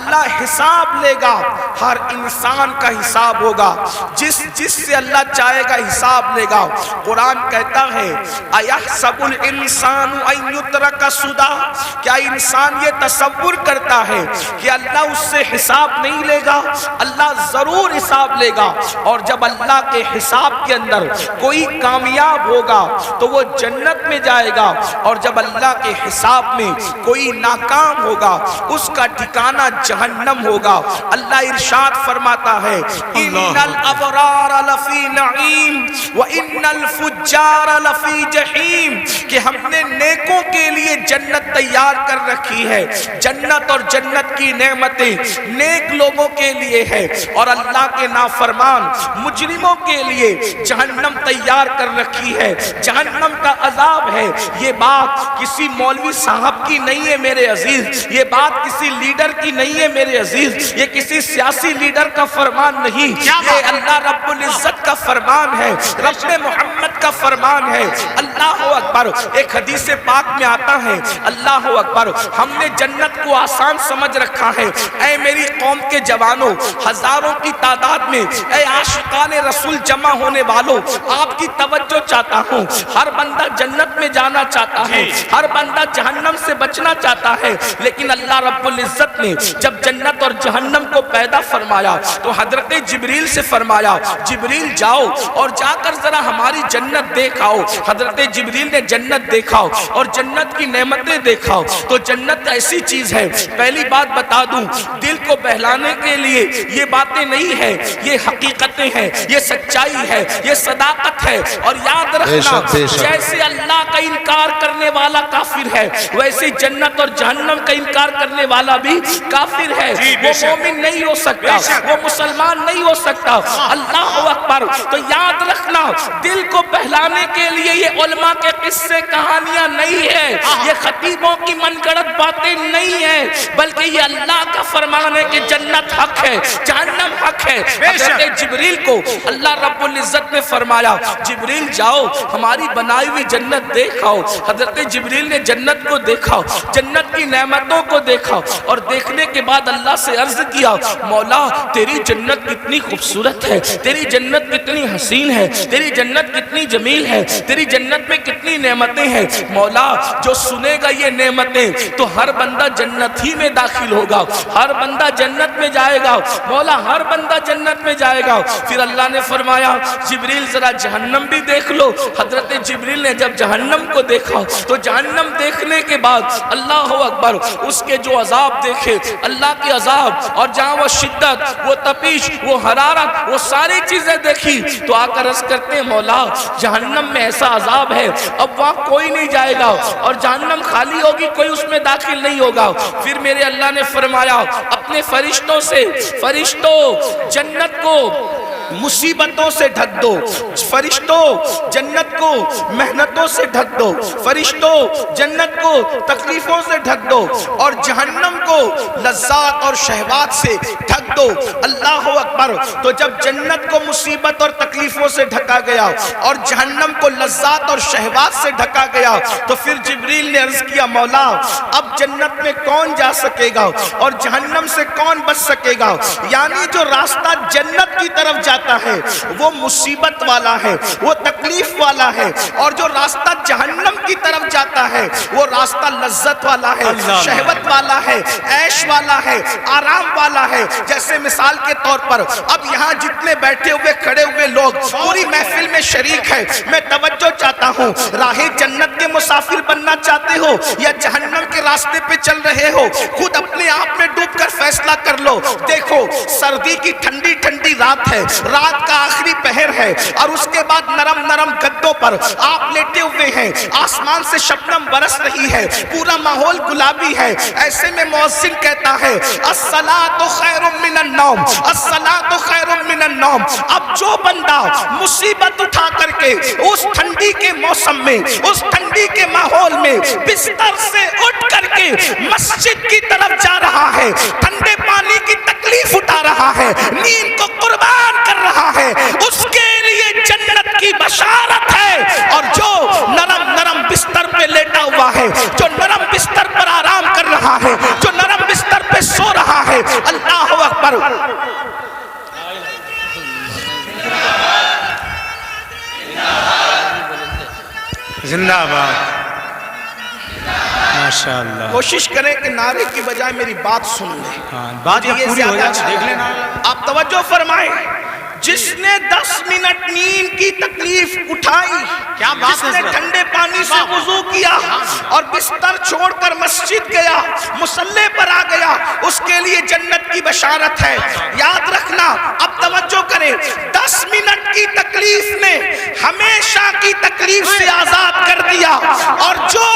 اللہ حساب لے گا، ہر انسان کا حساب ہوگا، جس سے اللہ چاہے گا حساب لے گا۔ قرآن کہتا ہے اَيَحْسَبُ الْإِنسَانُ أَن يُتْرَكَ سُدًى، کیا انسان یہ تصور کرتا ہے کہ اللہ اس سے حساب نہیں لے گا؟ اللہ ضرور حساب لے گا، اور جب اللہ کے حساب کے اندر کوئی کامیاب ہوگا تو وہ جنت میں جائے گا، اور جب اللہ کے حساب میں کوئی ناکام ہوگا اس کا ٹھکانہ جہنم ہوگا۔ اللہ ارشاد فرماتا ہے ان الابرار لفی نعیم وان الفجار لفی جحیم، کہ ہم نے نیکوں کے لیے جنت تیار کر رکھی ہے، جنت اور جنت کی نعمتیں نیک لوگوں کے لیے ہے، اور اللہ کے نافرمان مجرموں کے لیے جہنم تیار کر رکھی ہے، جہنم کا عذاب ہے۔ یہ بات کسی مولوی صاحب کی نہیں ہے میرے عزیز، یہ بات کسی لیڈر کی نہیں ہے میرے عزیز، یہ کسی سیاسی لیڈر کا فرمان نہیں، یہ اللہ رب العزت کا فرمان ہے، رب محمد کا فرمان ہے۔ اللہ اکبر۔ ایک حدیث پاک میں آتا ہے اللہ اکبر، ہم نے جنت کو آسان سمجھ رکھا ہے۔ اے میری قوم کے جوانوں، ہزاروں کی تعداد میں اے عاشقان رسول جمع ہونے والوں، آپ کی توجہ چاہتا ہوں۔ ہر بندہ جنت میں جانا چاہتا ہے، ہر بندہ جہنم سے بچنا چاہتا ہے، لیکن اللہ رب العزت نے جب جنت اور جہنم کو پیدا فرمایا تو حضرت جبریل سے فرمایا جبریل جاؤ اور جا کر ذرا ہماری جنت دیکھاؤ۔ حضرت جبریل نے جنت دیکھاؤ اور جنت کی نعمتیں دیکھاؤ، تو جنت ایسی چیز ہے، پہلی بات بتا دوں، دل کو بہلانے کے لیے یہ باتیں نہیں ہے، یہ حقیقتیں ہیں، یہ سچائی ہے، یہ صداقت ہے۔ اور یاد رکھنا جیسے اللہ کا انکار کرنے والا کافر ہے، ویسے جنت اور جہنم کا انکار کرنے والا بھی کافر ہے، وہ مومن نہیں ہو سکتا، وہ مسلمان نہیں ہو سکتا۔ اللہ اکبر۔ تو یاد رکھنا دل کو بہلانے کے لیے یہ علماء کے قصے کہانیاں نہیں ہے، یہ خطیبوں کی من گڑت باتیں نہیں ہیں، بلکہ یہ اللہ کا فرمان ہے کہ جنت حق ہے، جہنم حق ہے۔ حضرت جبریل کو اللہ رب العزت نے فرمایا جبریل جاؤ ہماری بنائی ہوئی جنت دیکھاؤ۔ حضرت جبریل نے جنت کو دیکھا، جنت کی نعمتوں کو دیکھا، اور دیکھنے کے بعد اللہ سے عرض کیا مولا تیری جنت کتنی خوبصورت ہے، تیری جنت کتنی حسین ہے، تیری جنت کتنی جمیل ہے، تیری جنت میں کتنی نعمتیں ہیں۔ مولا جو سنے گا یہ نعمتیں تو ہر بندہ جنت ہی میں داخل ہوگا، ہر بندہ جنت میں جائے گا، مولا ہر بندہ جنت میں جائے گا۔ پھر اللہ نے فرمایا جبریل ذرا جہنم بھی دیکھ لو۔ حضرت جبریل نے جب جہنم کو دیکھا تو جہنم دیکھنے کے بعد اللہ اکبر اس کے جو عذاب دیکھے، اللہ کے عذاب، اور جہاں وہ شدت، وہ تپش، وہ حرارت، وہ ساری چیزیں دیکھی تو آ کر عرض کرتے ہیں مولا جہنم میں ایسا عذاب ہے اب وہاں کوئی نہیں جائے گا، اور جہنم خالی ہوگی، کوئی اس میں داخل نہیں ہوگا۔ پھر میرے اللہ نے فرمایا اپنے فرشتوں سے فرشتوں جنت کو مصیبتوں سے ڈھک دو، فرشتوں جنت کو محنتوں سے ڈھک دو، فرشتوں جنت کو تکلیفوں سے ڈھک دو، اور جہنم کو لذات اور شہوات سے ڈھک دو۔ اللہ اکبر۔ تو جب جنت کو مصیبت اور تکلیفوں سے ڈھکا گیا اور جہنم کو لذات اور شہوات سے ڈھکا گیا تو پھر جبریل نے عرض کیا مولا اب جنت میں کون جا سکے گا اور جہنم سے کون بچ سکے گا؟ یعنی جو راستہ جنت کی طرف جاتا ہے وہ مصیبت والا ہے، وہ تکلیف والا ہے، اور جو راستہ جہنم کی طرف جاتا ہے وہ راستہ لذت والا ہے، شہوت والا ہے، عیش والا ہے، آرام والا ہے۔ جیسے مثال کے طور پر اب یہاں جتنے بیٹھے ہوئے کھڑے ہوئے لوگ پوری محفل میں شریک ہے، میں توجہ چاہتا ہوں راہ جنت کے مسافر بننا چاہتے ہو یا جہنم کے راستے پہ چل رہے ہو، خود اپنے آپ میں ڈوب کر فیصلہ کر لو۔ دیکھو سردی کی ٹھنڈی ٹھنڈی رات ہے، رات کا آخری پہر ہے، اور اس کے بعد نرم نرم گدوں پر آپ لیٹے ہوئے ہیں، آسمان سے شبنم برس رہی ہے، پورا ماحول گلابی ہے۔ ایسے میں مؤذن کہتا ہے الصلاۃ خیر من النوم، الصلاۃ خیر من النوم۔ اب جو بندہ مصیبت اٹھا کر کے اس ٹھنڈی کے موسم میں، اس ٹھنڈی کے ماحول میں بستر سے اٹھ کر کے مسجد کی طرف جا رہا ہے، ٹھنڈے پانی کی تکلیف اٹھا رہا ہے، نیند کو قربان کر رہا ہے، اس کے لیے جنت کی بشارت ہے۔ اور جو نرم نرم بستر پہ لیٹا ہوا ہے، جو نرم بستر پر آرام کر رہا ہے، جو نرم بستر پہ سو رہا ہے، ہے. اللہ اکبر. زندہ آباد. ماشاءاللہ. کوشش کریں کہ نعرے کی بجائے میری بات سن لیں. بات یہ پوری ہو زیادہ جائے اچھا دیکھ ہے. لینا. آپ توجہ فرمائیں. جس نے 10 منٹ نیند کی تکلیف اٹھائی, کیا بات جس ہے نے سر. ٹھنڈے پانی سے وضو کیا اور بستر چھوڑ کر مسجد گیا, مصلی پر آ گیا, اس کے لیے جنت کی بشارت ہے. یاد رکھنا, اب توجہ کریں, 10 منٹ کی تکلیف نے ہمیشہ کی تکلیف سے آزاد کر دیا, اور جو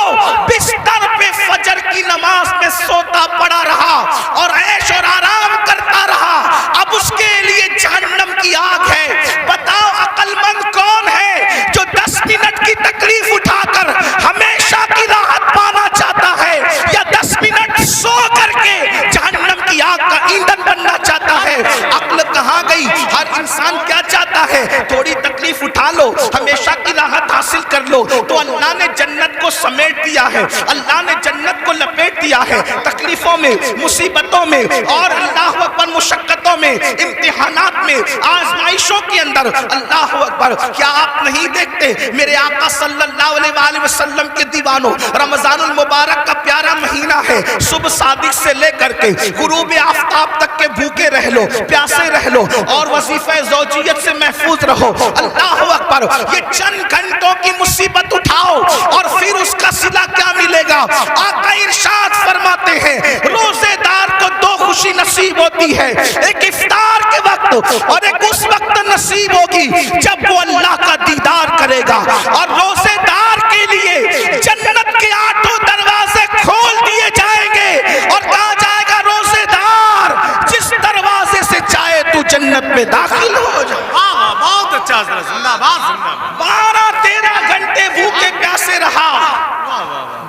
بستر پہ فجر کی نماز میں سوتا پڑا رہا اور عیش اور آرام کرتا رہا, اب اس کے لیے جہنم کی آگ ہے. بتاؤ عقل مند کون ہے جو 10 منٹ کی تکلیف اٹھا کر ہمیشہ کی راحت پانا چاہتا ہے, یا 10 منٹ سو کر کے جہنم کی آگ کا ایندھن بننا چاہتا ہے. عقل کہاں گئی؟ ہر انسان کیا چاہتا ہے؟ تھوڑی تکلیف اٹھا لو, ہمیشہ کی راحت حاصل کر لو. تو اللہ نے جنت کو سمیٹ دیا ہے, اللہ نے جنت کو لپیٹ دیا ہے. تکلیفوں میں, مصیبتوں میں, اور اللہ اکبر مشقتوں میں, امتحانات میں, آزمائشوں کے اندر. اللہ اکبر. کیا آپ نہیں دیکھتے میرے آقا صلی اللہ علیہ وآلہ وسلم کے دیوانوں, رمضان المبارک کا پیارا مہینہ ہے, صبح صادق سے لے کر کے غروب آفتاب تک کے بھوکے رہ لو, پیاسے رہ لو, اور وظیفہ زوجیت سے محفوظ رہو. اللہ اکبر. یہ چند گھنٹوں کی مصیبت اٹھاؤ اور پھر اس کا صلہ کیا ملے گا؟ آقا ارشاد فرماتے ہیں روزے دار کو 2 خوشی نصیب ہوتی ہے, ایک افطار کے وقت اور ایک اس وقت نصیب ہوگی جب وہ اللہ کا دیدار کرے گا. اور روزے دار کے لیے جنت کے 8 دروازے کھول دیے جائیں گے, اور کہا جائے گا روزے دار جس دروازے سے چاہے تو جنت میں داخل ہو جائے. بہت اچھا سر. زندہ آباد. زندہ آباد. 12-13 گھنٹے بھوکے پیاسے رہا,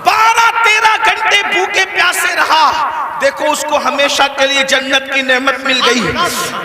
12-13 گھنٹے بھوکے پیاسے رہا. دیکھو اس کو ہمیشہ کے لیے جنت کی نعمت مل گئی.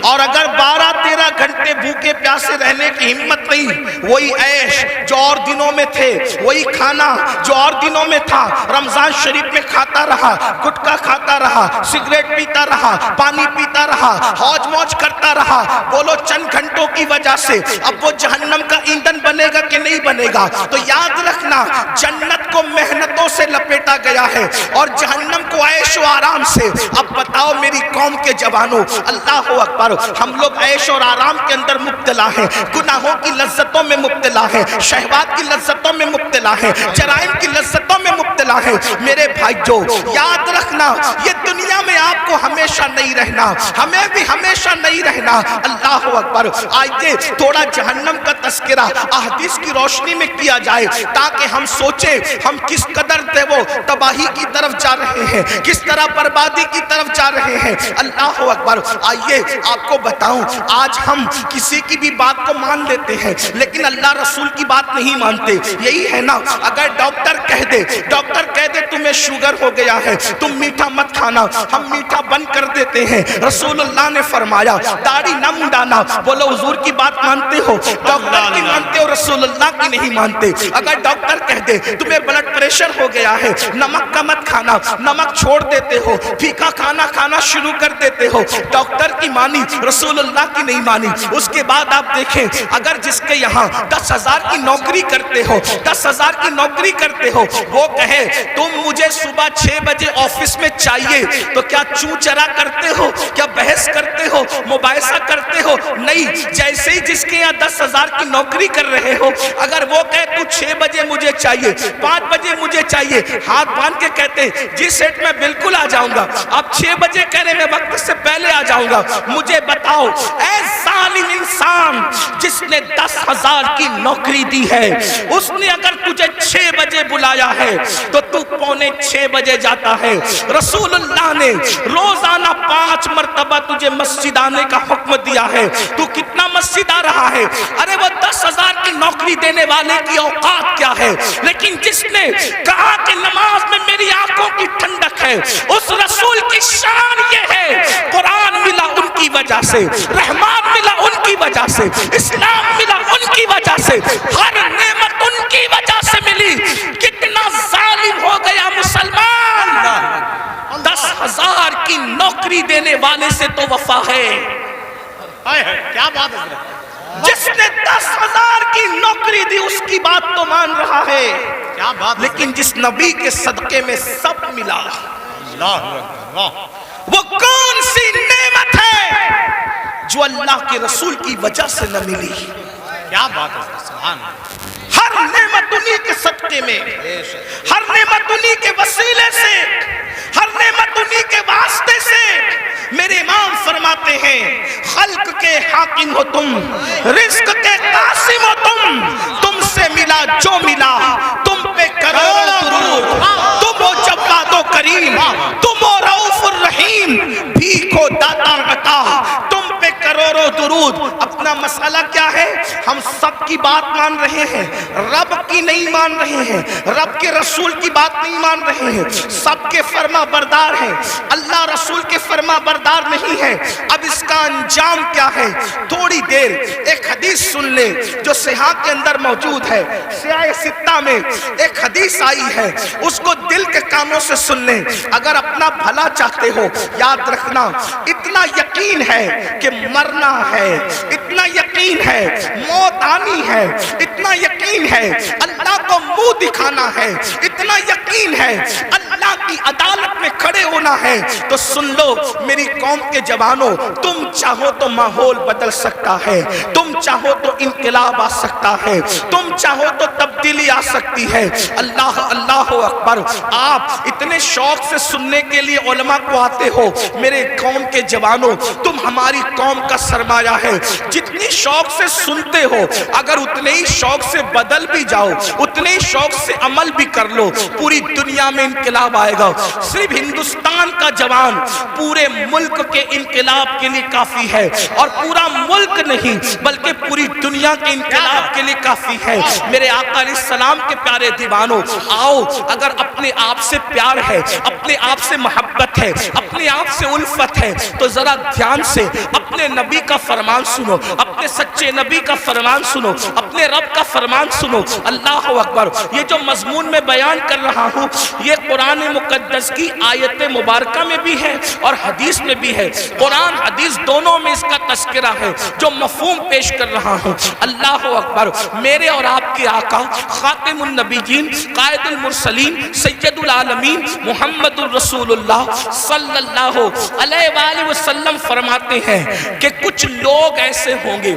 اور اگر 12-13 گھنٹے بھوکے پیاسے رہنے کی ہمت نہیں, وہی عیش جو اور دنوں میں تھے, وہی کھانا جو اور دنوں میں تھا, رمضان شریف میں کھاتا رہا, گٹکا کھاتا رہا, سگریٹ پیتا رہا, پانی پیتا رہا, حوج موج کرتا رہا, بولو چند گھنٹوں کی وجہ سے اب وہ جہنم کا ایندھن بنے گا کہ نہیں بنے گا؟ تو یاد رکھنا, جنت کو محنتوں سے لپیٹا گیا ہے اور جہنم کو عیش و آرام سے. اب بتاؤ میری قوم کے جوانوں, اللہ اکبر, ہم لوگ عیش اور آرام کے اندر مبتلا ہیں, گناہوں کی لذتوں میں مبتلا ہیں, شہوات کی لذتوں میں مبتلا ہیں, جرائم کی لذتوں میں مبتلا ہیں. میرے بھائیو یاد رکھنا, یہ دنیا میں آپ کو ہمیشہ نہیں رہنا, ہمیں بھی ہمیشہ نہیں رہنا. اللہ اکبر. آئیے تھوڑا جہنم کا تذکرہ احادیث کی روشنی میں کیا جائے تاکہ ہم سوچیں ہم کس قدر وہ تباہی کی طرف جا رہے ہیں, کس طرح بربادی کی طرف جا رہے ہیں. اللہ اکبر. آئیے آپ کو بتاؤں, آج ہم کسی کی بھی بات کو مان لیتے ہیں لیکن اللہ رسول کی بات نہیں مانتے. یہی ہے نا, اگر ڈاکٹر کہہ دے تمہیں شوگر ہو گیا ہے, تم میٹھا مت کھانا, ہم میٹھا بند کر دیتے ہیں. رسول اللہ نے فرمایا داڑھی نہ منڈانا. بولو حضور کی بات مانتے ہو, ڈاکٹر کی مانتے ہو, رسول اللہ کی نہیں مانتے. اگر ڈاکٹر کہہ دے تمہیں بلڈ پریشر ہو گیا ہے, نمک کا مت کھانا, نمک چھوڑ دیتے ہو, پھیکا کھانا شروع کر دیتے ہو. ڈاکٹر کی مانی, رسول اللہ کی نہیں مانی. اس کے بعد آپ دیکھیں, اگر جس کے یہاں 10,000 کی نوکری کرتے ہو, 10,000 کی نوکری کرتے ہو, وہ کہے تم مجھے صبح 6 بجے آفس میں چاہیے, تو کیا چوں چرا کرتے ہو, کیا بحث کرتے ہو, مباحثہ کرتے ہو؟ نہیں. جیسے ہی جس کے یہاں 10,000 کی نوکری کر رہے ہو, اگر وہ کہے تو 6 بجے مجھے چاہیے, 5 بجے مجھے چاہیے, ہاتھ باندھ کے کہتے جی سیٹ میں بالکل آ جاؤں گا. آپ 6 بجے کہہ رہے میں وقت سے پہلے آ جاؤں گا. مجھے بتاؤ اے ظالم انسان, جس نے 10,000 کی نوکری دی ہے, اس نے اگر تجھے 6 بجے بلایا ہے تو تو 5:45 بجے جاتا ہے. رسول اللہ نے روزانہ 5 مرتبہ تجھے مسجد آنے کا حکم دیا ہے, تو کتنا مسجد آ رہا ہے؟ ارے وہ 10,000 کی نوکری دینے والے کی اوقات کیا ہے, لیکن جس نے کہا کہ نماز میں میری آنکھوں کی ٹھنڈک ہے, اس رسول کی شان یہ ہے, قرآن ملا ان کی وجہ سے, رحمان ملا ان کی وجہ سے, اسلام ملا ان کی وجہ سے, ہر نعمت ان کی وجہ سے ملی. کتنا ظالم ہو گیا مسلمان, 10 10,000 کی نوکری دینے والے سے تو وفا ہے. کیا بات ہے حضرت. جس نے 10,000 کی نوکری دی اس کی بات تو مان رہا ہے, کیا بات ہے. لیکن جس نبی کے صدقے میں سب ملا, اللہ اکبر. وہ کون سی نعمت ہے جو اللہ کے رسول کی وجہ سے نہ ملی؟ کیا بات ہے حضرت. سبحان اللہ. ہر نعمت انہی کے صدقے میں, ہر نعمت انہی کے وسیلے سے, ہر نعمت انہی کے واسطے سے. میرے امام فرماتے ہیں خلق کے حاکم ہو تم, رزق کے قاسم ہو تم سے ملا جو ملا, تم پہ کروڑوں درود. تم ہو جواد و کریم, تم ہو رؤوف الرحیم, بھیک ہو داتا عطا, تم پہ کروڑوں درود. اپنا مسئلہ کیا ہے؟ ہم سب کی بات مان رہے ہیں, رب کی نہیں مان رہے ہیں, رب کے رسول کی بات نہیں مان رہے ہیں. سب کے فرما بردار ہیں, اللہ رسول کے فرما بردار نہیں ہے. اب اس کا انجام کیا ہے؟ تھوڑی دیر ایک حدیث سن لے جو صحیح کے اندر موجود ہے. سیاہ ستہ میں ایک حدیث آئی ہے, اس کو دل کے کانوں سے سن لیں. اگر اپنا بھلا چاہتے ہو, یاد رکھنا اتنا یقین ہے کہ مرنا ہے, اتنا یقین ہے موت آنی ہے, اتنا یقین ہے اللہ کو منہ دکھانا ہے, اتنا یقین ہے اللہ کی عدالت میں کھڑے ہونا ہے, تو سن لو میری قوم کے جوانوں, تم چاہو تو ماحول بدل سکتا ہے, تم چاہو تو انقلاب آ سکتا ہے, تم چاہو تو تبدیلی آ سکتی ہے. اللہ اللہ اکبر. آپ اتنے شوق سے سننے کے لیے علماء کو آتے ہو. میرے قوم کے جوانوں, تم ہماری قوم کا سرمایہ ہے. جتنی شوق سے سنتے ہو, اگر اتنے ہی شوق سے بدل بھی جاؤ, اتنے ہی شوق سے عمل بھی کر لو, پوری دنیا میں انقلاب آئے گا. صرف ہندوستان کا جوان پورے ملک کے انقلاب کے لیے کافی ہے, اور پورا ملک نہیں بلکہ پوری دنیا کے انقلاب کے لیے کافی ہے. میرے آقا علیہ السلام کے پیارے دیوانوں, آؤ اگر اپنے آپ سے پیار ہے, اپنے آپ سے محبت ہے, اپنے آپ سے الفت ہے, تو ذرا دھیان سے اپنے نبی کا فرمان سنو, اپنے سچے نبی کا فرمان سنو, اپنے رب کا فرمان سنو. اللہ اکبر. یہ جو مضمون میں بیان کر رہا ہوں, یہ قرآن مقدس کی آیت مبارکہ میں بھی ہے اور حدیث میں بھی ہے. قرآن حدیث دونوں میں اس کا تذکرہ ہے جو مفہوم پیش کر رہا ہوں. اللہ اکبر. میرے اور آپ کے آقا خاتم النبیین, قائد المرسلین, سید العالمین محمد الرسول اللہ صلی اللہ علیہ وآلہ وسلم فرماتے ہیں کہ کچھ لوگ ایسے ہوں گے,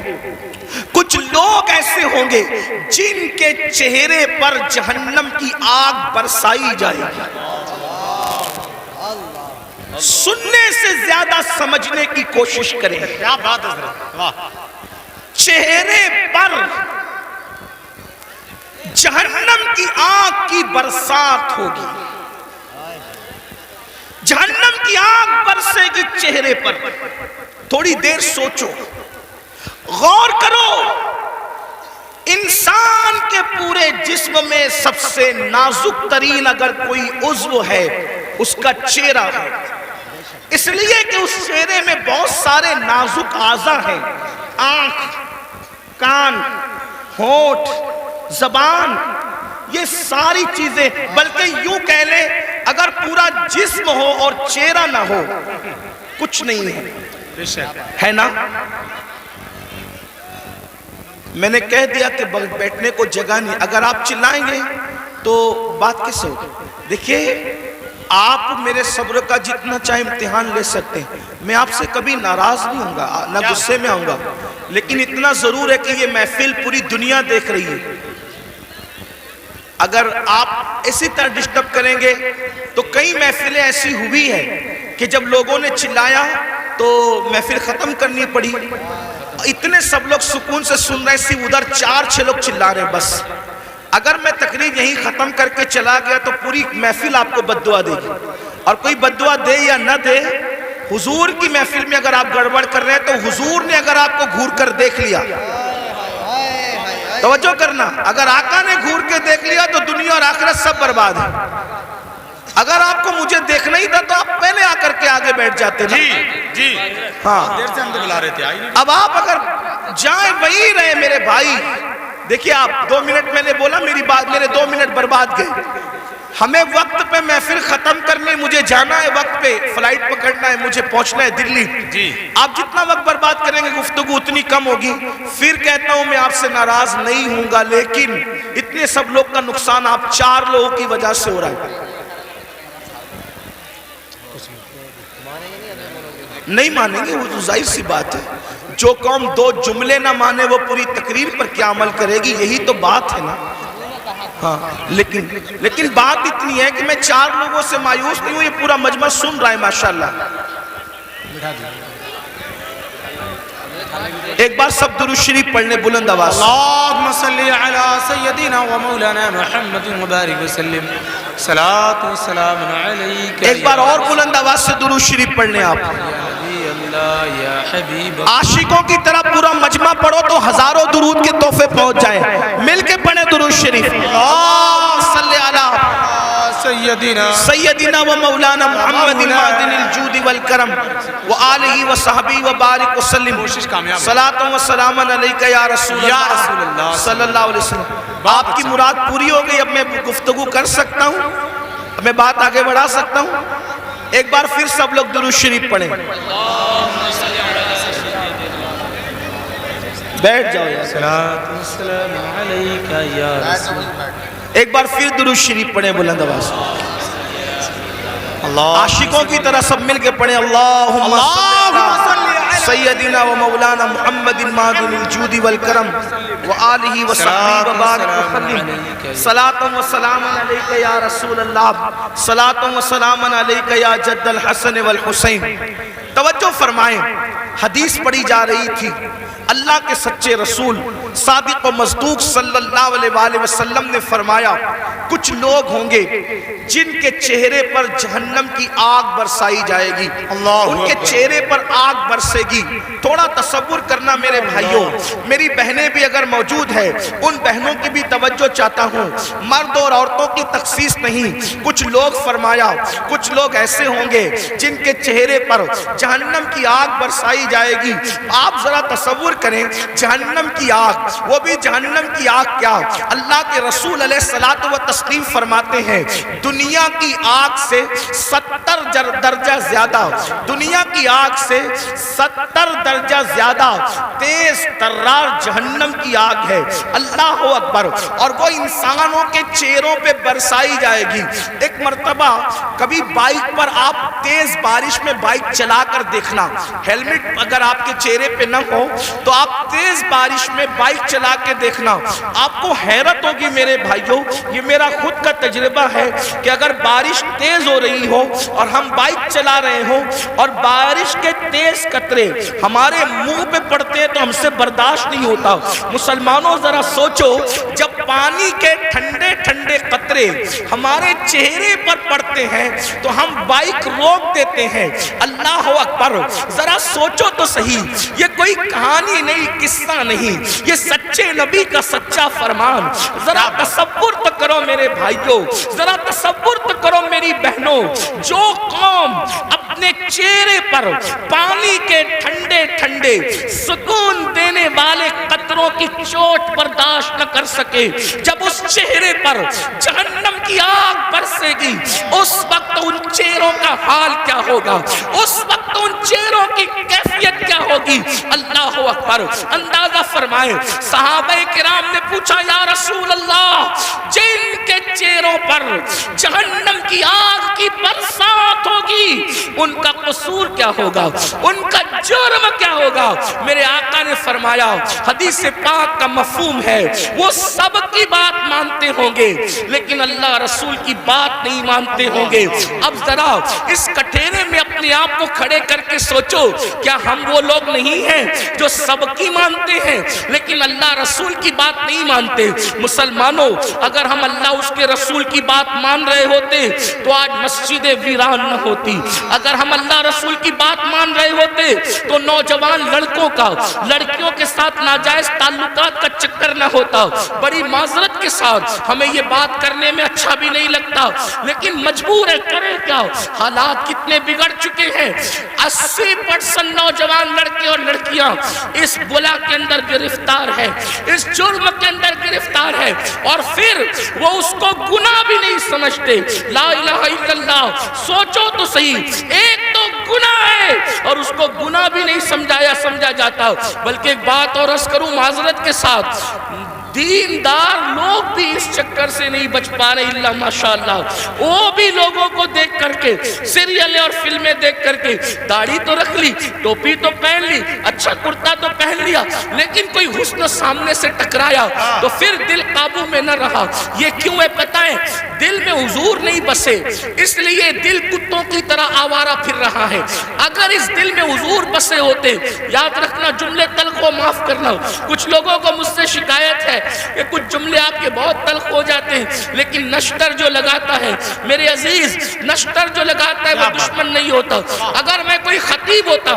کچھ لوگ ایسے ہوں گے جن کے چہرے پر جہنم کی آگ برسائی جائے گی. سننے سے زیادہ سمجھنے کی کوشش کریں. کیا بات ہے حضرت. واہ. چہرے پر جہنم کی آگ کی برسات ہوگی, جہنم کی آگ برسے گی چہرے پر. تھوڑی دیر سوچو, غور کرو. انسان کے پورے جسم میں سب سے نازک ترین اگر کوئی عضو ہے اس کا چہرہ ہے, اس لیے کہ اس چہرے میں بہت سارے نازک اعضاء ہیں. آنکھ, کان, ہونٹ, زبان, یہ ساری چیزیں, بلکہ یوں کہہ لیں اگر پورا جسم ہو اور چہرہ نہ ہو کچھ نہیں ہے, ہے نا. میں نے کہہ دیا کہ بیٹھنے کو جگہ نہیں. اگر آپ چلائیں گے تو بات کس ہوگی؟ دیکھیے, آپ میرے صبر کا جتنا چاہے امتحان لے سکتے ہیں, میں آپ سے کبھی ناراض نہیں ہوں گا, نہ غصے میں آؤں گا, لیکن اتنا ضرور ہے کہ یہ محفل پوری دنیا دیکھ رہی ہے. اگر آپ اسی طرح ڈسٹرب کریں گے تو کئی محفلیں ایسی ہوئی ہے کہ جب لوگوں نے چلایا تو محفل ختم کرنی پڑی. اتنے سب لوگ سکون سے سن رہے ہیں, ادھر 4-6 لوگ چلا رہے ہیں بس. اگر میں تقریر یہیں ختم کر کے چلا گیا تو پوری محفل آپ کو بد دعا دے گی, اور کوئی بد دعا دے یا نہ دے, حضور کی محفل میں اگر آپ گڑبڑ کر رہے ہیں تو حضور نے اگر آپ کو گھور کر دیکھ لیا, توجہ کرنا, اگر آقا نے گھور کے دیکھ لیا تو دنیا اور آخرت سب برباد ہے. اگر آپ کو مجھے دیکھنا ہی تھا تو آپ پہلے آ کر کے آگے بیٹھ جاتے نا. جی ہاں, دیر سے ہم تو بلا رہے تھے. اب آپ اگر جائیں وہی رہے میرے بھائی. دیکھیے آپ 2 منٹ میں نے بولا, میری بات, میرے 2 منٹ برباد گئے. ہمیں وقت پہ محفل ختم کرنے، مجھے جانا ہے وقت پہ، فلائٹ پکڑنا ہے، مجھے پہنچنا ہے دلی. آپ جتنا وقت برباد کریں گے گفتگو اتنی کم ہوگی. پھر کہتا ہوں میں آپ سے ناراض نہیں ہوں گا، لیکن اتنے سب لوگ کا نقصان آپ 4 لوگوں کی وجہ سے ہو رہا ہے. نہیں مانیں گے، وہ تو ظاہر سی بات ہے. جو قوم 2 جملے نہ مانے وہ پوری تقریر پر کیا عمل کرے گی؟ یہی تو بات ہے نا. ہاں لیکن بات اتنی ہے کہ میں 4 لوگوں سے مایوس نہیں ہوں، یہ پورا مجمع سن رہا ہے ماشاءاللہ. ایک بار سب درود شریف پڑھنے بلند آواز. اللہم صلی علی سیدنا و مولانا محمد مبارک وسلم. صلاۃ و سلام علیک. ایک بار اور بلند آواز سے درود شریف پڑھنے آپ. یا حبیب عاشقوں کی طرح پورا مجمع پڑھو تو ہزاروں درود کے تحفے پہنچ جائیں. مل کے پڑھیں درود شریف. اللہم صلی علی سیدنا و مولانا محمد معدن الجود والکرم و آلہ و صحبہ و بارک وسلم. صلاۃ و سلام علیک یا رسول اللہ صلی اللہ علیہ وسلم. آپ کی مراد پوری ہو گئی. اب میں گفتگو کر سکتا ہوں، اب میں بات آگے بڑھا سکتا ہوں. ایک بار پھر سب لوگ درود شریف پڑھیں. بیٹھ جاؤ. ایک بار پھر درود شریف پڑھیں بلند آواز. عاشقوں کی طرح سب مل کے پڑھیں. اللہم سیدنا و مولانا محمد معدن الجود والکرم و آلہ و صحبہ و بارک وسلم. صلاۃ و سلام علیک یا رسول اللہ. صلاۃ و سلام علیک یا جد الحسن والحسین. توجہ فرمائیں، حدیث پڑھی جا رہی تھی. اللہ کے سچے رسول صادق و مصدوق صلی اللہ علیہ وآلہ وسلم نے فرمایا کچھ لوگ ہوں گے جن کے چہرے پر جہنم کی آگ برسائی جائے گی. ان کے چہرے پر آگ برسے گی. تھوڑا تصور کرنا میرے بھائیوں، میری بہنیں بھی اگر موجود ہے ان بہنوں کی بھی توجہ چاہتا ہوں. مرد اور عورتوں کی تخصیص نہیں. کچھ لوگ فرمایا کچھ لوگ ایسے ہوں گے جن کے چہرے پر جہنم کی آگ برسائی جائے گی. آپ ذرا تصور کریں جہنم کی آگ، وہ بھی جہنم کی آگ کیا، اللہ کے رسول علیہ الصلوۃ والتسلیم فرماتے ہیں دنیا کی آگ سے 70 درجہ زیادہ، دنیا کی آگ سے 70 درجہ زیادہ تیز ترار جہنم کی آگ ہے. اللہ اکبر. اور وہ انسانوں کے چہروں پہ برسائی جائے گی. ایک مرتبہ کبھی بائک پر آپ تیز بارش میں بائک چلا کر دیکھنا، ہیلمٹ اگر آپ کے چہرے پہ نہ ہو تو آپ تیز بارش میں بائک چلا کے دیکھنا، آپ کو حیرت ہوگی میرے بھائیوں. یہ میرا خود کا تجربہ ہے کہ اگر بارش تیز ہو رہی ہو اور ہم بائک چلا رہے ہوں اور بارش کے تیز قطرے ہمارے منہ پہ پڑتے ہیں تو ہم سے برداشت نہیں ہوتا. مسلمانوں ذرا سوچو، جب پانی کے ٹھنڈے ٹھنڈے قطرے ہمارے چہرے پر پڑتے ہیں تو ہم بائک روک دیتے ہیں. اللہ اکبر. ذرا سوچو تو صحیح، یہ کوئی کہانی نہیں، قصہ نہیں، یہ سچے نبی کا سچا فرمان. ذرا تصور تو کرو میرے بھائیوں، ذرا تصور تو کرو میری بہنوں. جو قوم اپنے چہرے پر پانی کے ٹھنڈے ٹھنڈے سکون دینے والے قطروں کی چوٹ برداشت نہ کر سکے، جب اس چہرے پر جہنم کی آگ برسے گی اس وقت ان چہروں کا حال کیا ہوگا، اس وقت ان چہروں کی کیفیت کیا ہوگی. اللہ اکبر. اندازہ فرمائیں، صحابہ کرام نے پوچھا یا رسول اللہ جن کے چہروں پر جہنم کی آگ کی برسات ہوگی ان کا قصور کیا ہوگا، ان کا جرم کیا ہوگا. میرے آقا نے فرمایا حدیث پاک کا مفہوم ہے وہ سب کی بات مانتے ہوں گے لیکن اللہ رسول کی بات نہیں مانتے ہوں گے. اب ذرا اس کٹھیرے میں اپنے آپ کو کھڑے کر کے سوچو، کیا ہم وہ لوگ نہیں ہیں جو سب کی مانتے ہیں لیکن اللہ رسول کی بات نہیں مانتے؟ مسلمانوں، اگر ہم اللہ اس کے رسول کی بات مان رہے ہوتے تو آج مسجد ویران نہ ہوتی. اگر ہم اللہ رسول کی بات مان رہے ہوتے تو نوجوان لڑکوں کا لڑکیوں کے ساتھ ناجائز تعلقات کا چکر نہ ہوتا. بڑی معذرت کے ساتھ ہمیں یہ بات کرنے میں اچھا بھی نہیں لگتا, لیکن مجبور ہے, کریں کیا؟ حالات کتنے بگڑ چکے ہیں. 80% نوجوان لڑکے اور لڑکیاں اس بلا کے اندر گرفتار ہے, اس جرم کے اندر گرفتار ہے, اور پھر وہ اس کو گناہ بھی نہیں سمجھتے. لا الہ الا اللہ, سوچو تو صحیح, ایک تو گناہ ہے اور اس کو گناہ بھی نہیں سمجھا جاتا. بلکہ ایک بات اور عرض کروں معذرت کے ساتھ, دیندار لوگ بھی اس چکر سے نہیں بچ پا رہے اللہ ماشاءاللہ. وہ بھی لوگوں کو دیکھ کر کے, سیریلیں اور فلمیں دیکھ کر کے, داڑھی تو رکھ لی, ٹوپی تو پہن لی, اچھا کرتا تو پہن لیا, لیکن کوئی حسن سامنے سے ٹکرایا تو پھر دل قابو میں نہ رہا. یہ کیوں ہے پتہ ہے؟ دل میں حضور نہیں بسے, اس لیے دل کتوں کی طرح آوارہ پھر رہا ہے. اگر اس دل میں حضور بسے ہوتے, یاد رکھنا جملے تلخ کو معاف کرنا, کچھ لوگوں کو مجھ سے شکایت ہے کہ کچھ جملے آپ کے بہت تلخ ہو جاتے ہیں, لیکن نشتر جو لگاتا ہے میرے عزیز, نشتر جو لگاتا ہے وہ دشمن نہیں ہوتا. اگر میں کوئی خطیب ہوتا,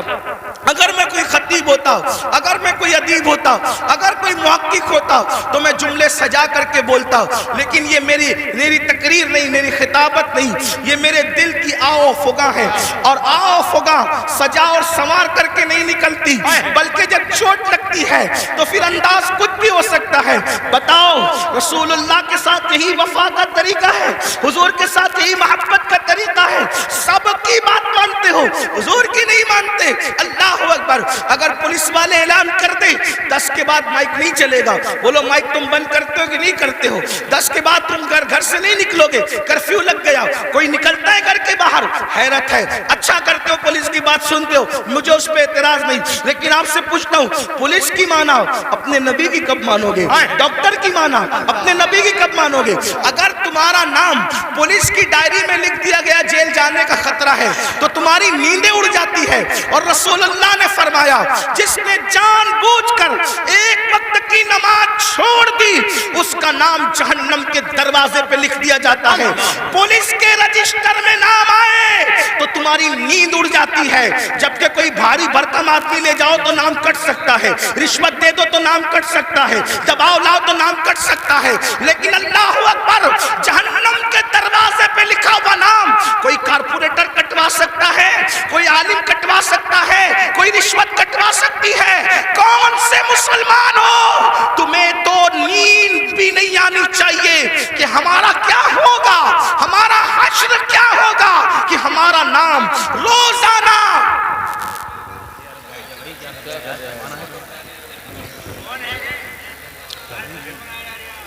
اگر میں کوئی خطیب ہوتا, اگر میں کوئی ادیب ہوتا, اگر کوئی محقق ہوتا, تو میں جملے سجا کر کے بولتا, لیکن یہ میری تقریر نہیں, میری خطابت نہیں, یہ میرے دل کی آو فغاں ہے. اور آو فغاں سجا اور سنوار کر کے نہیں نکلتی, بلکہ جب چوٹ لگتی ہے تو پھر انداز کچھ بھی ہو سکتا ہے. بتاؤ, رسول اللہ کے ساتھ یہی وفا کا طریقہ ہے, حضور کے ساتھ یہی محبت کا طریقہ ہے. سب کی بات مانتے ہو, حضور کی نہیں مانتے. اللہ اکبر. اگر پولیس والے اعلان کر دے 10 کے بعد مائک نہیں چلے گا, بولو مائک تم بند کرتے ہو کہ نہیں کرتے ہو؟ 10 کے بعد تم گھر سے نہیں نکلو گے, کرفیو لگ گیا, کوئی نکلتا ہے گھر کے باہر؟ حیرت ہے. اچھا کرتے ہو, پولیس کی بات سنتے ہو, مجھے اس پہ اعتراض نہیں, لیکن آپ سے پوچھتا ہوں, پولیس کی مانا اپنے نبی کی کب مانو گے؟ ڈاکٹر کی مانا اپنے نبی کی کب مانو گے؟ اگر تمہارا نام پولیس کی ڈائری میں لکھ دیا گیا جیل جانے کا خطرہ ہے تو تمہاری نیندیں اڑ جاتی ہے. اور رسول اللہ نے فرمایا, جس نے جان بوجھ کر ایک وقت کی نماز چھوڑ دی, اس کا نام جہنم کے دروازے پہ لکھ دیا جاتا ہے. پولیس کے رجسٹر میں نام آئے تو تمہاری نیند اڑ جاتی ہے, جبکہ کوئی بھاری بھرکم آدمی لے جاؤ تو نام کٹ سکتا ہے, رشوت دے دو تو نام کٹ سکتا ہے, دباؤ لاؤ تو نام کٹ سکتا ہے. لیکن اللہ اکبر, جہنم کے دروازے پہ لکھا ہوا نام کوئی کارپوریٹر کٹوا سکتا ہے, کوئی عالم کٹوا سکتا ہے, کوئی رشوت کٹوا سکتی ہے. کون سے مسلمان ہو, تمہیں تو نیند بھی نہیں آنی چاہیے کہ ہمارا کیا ہوگا, ہمارا حشر کیا ہوگا, کہ ہمارا نام روزانہ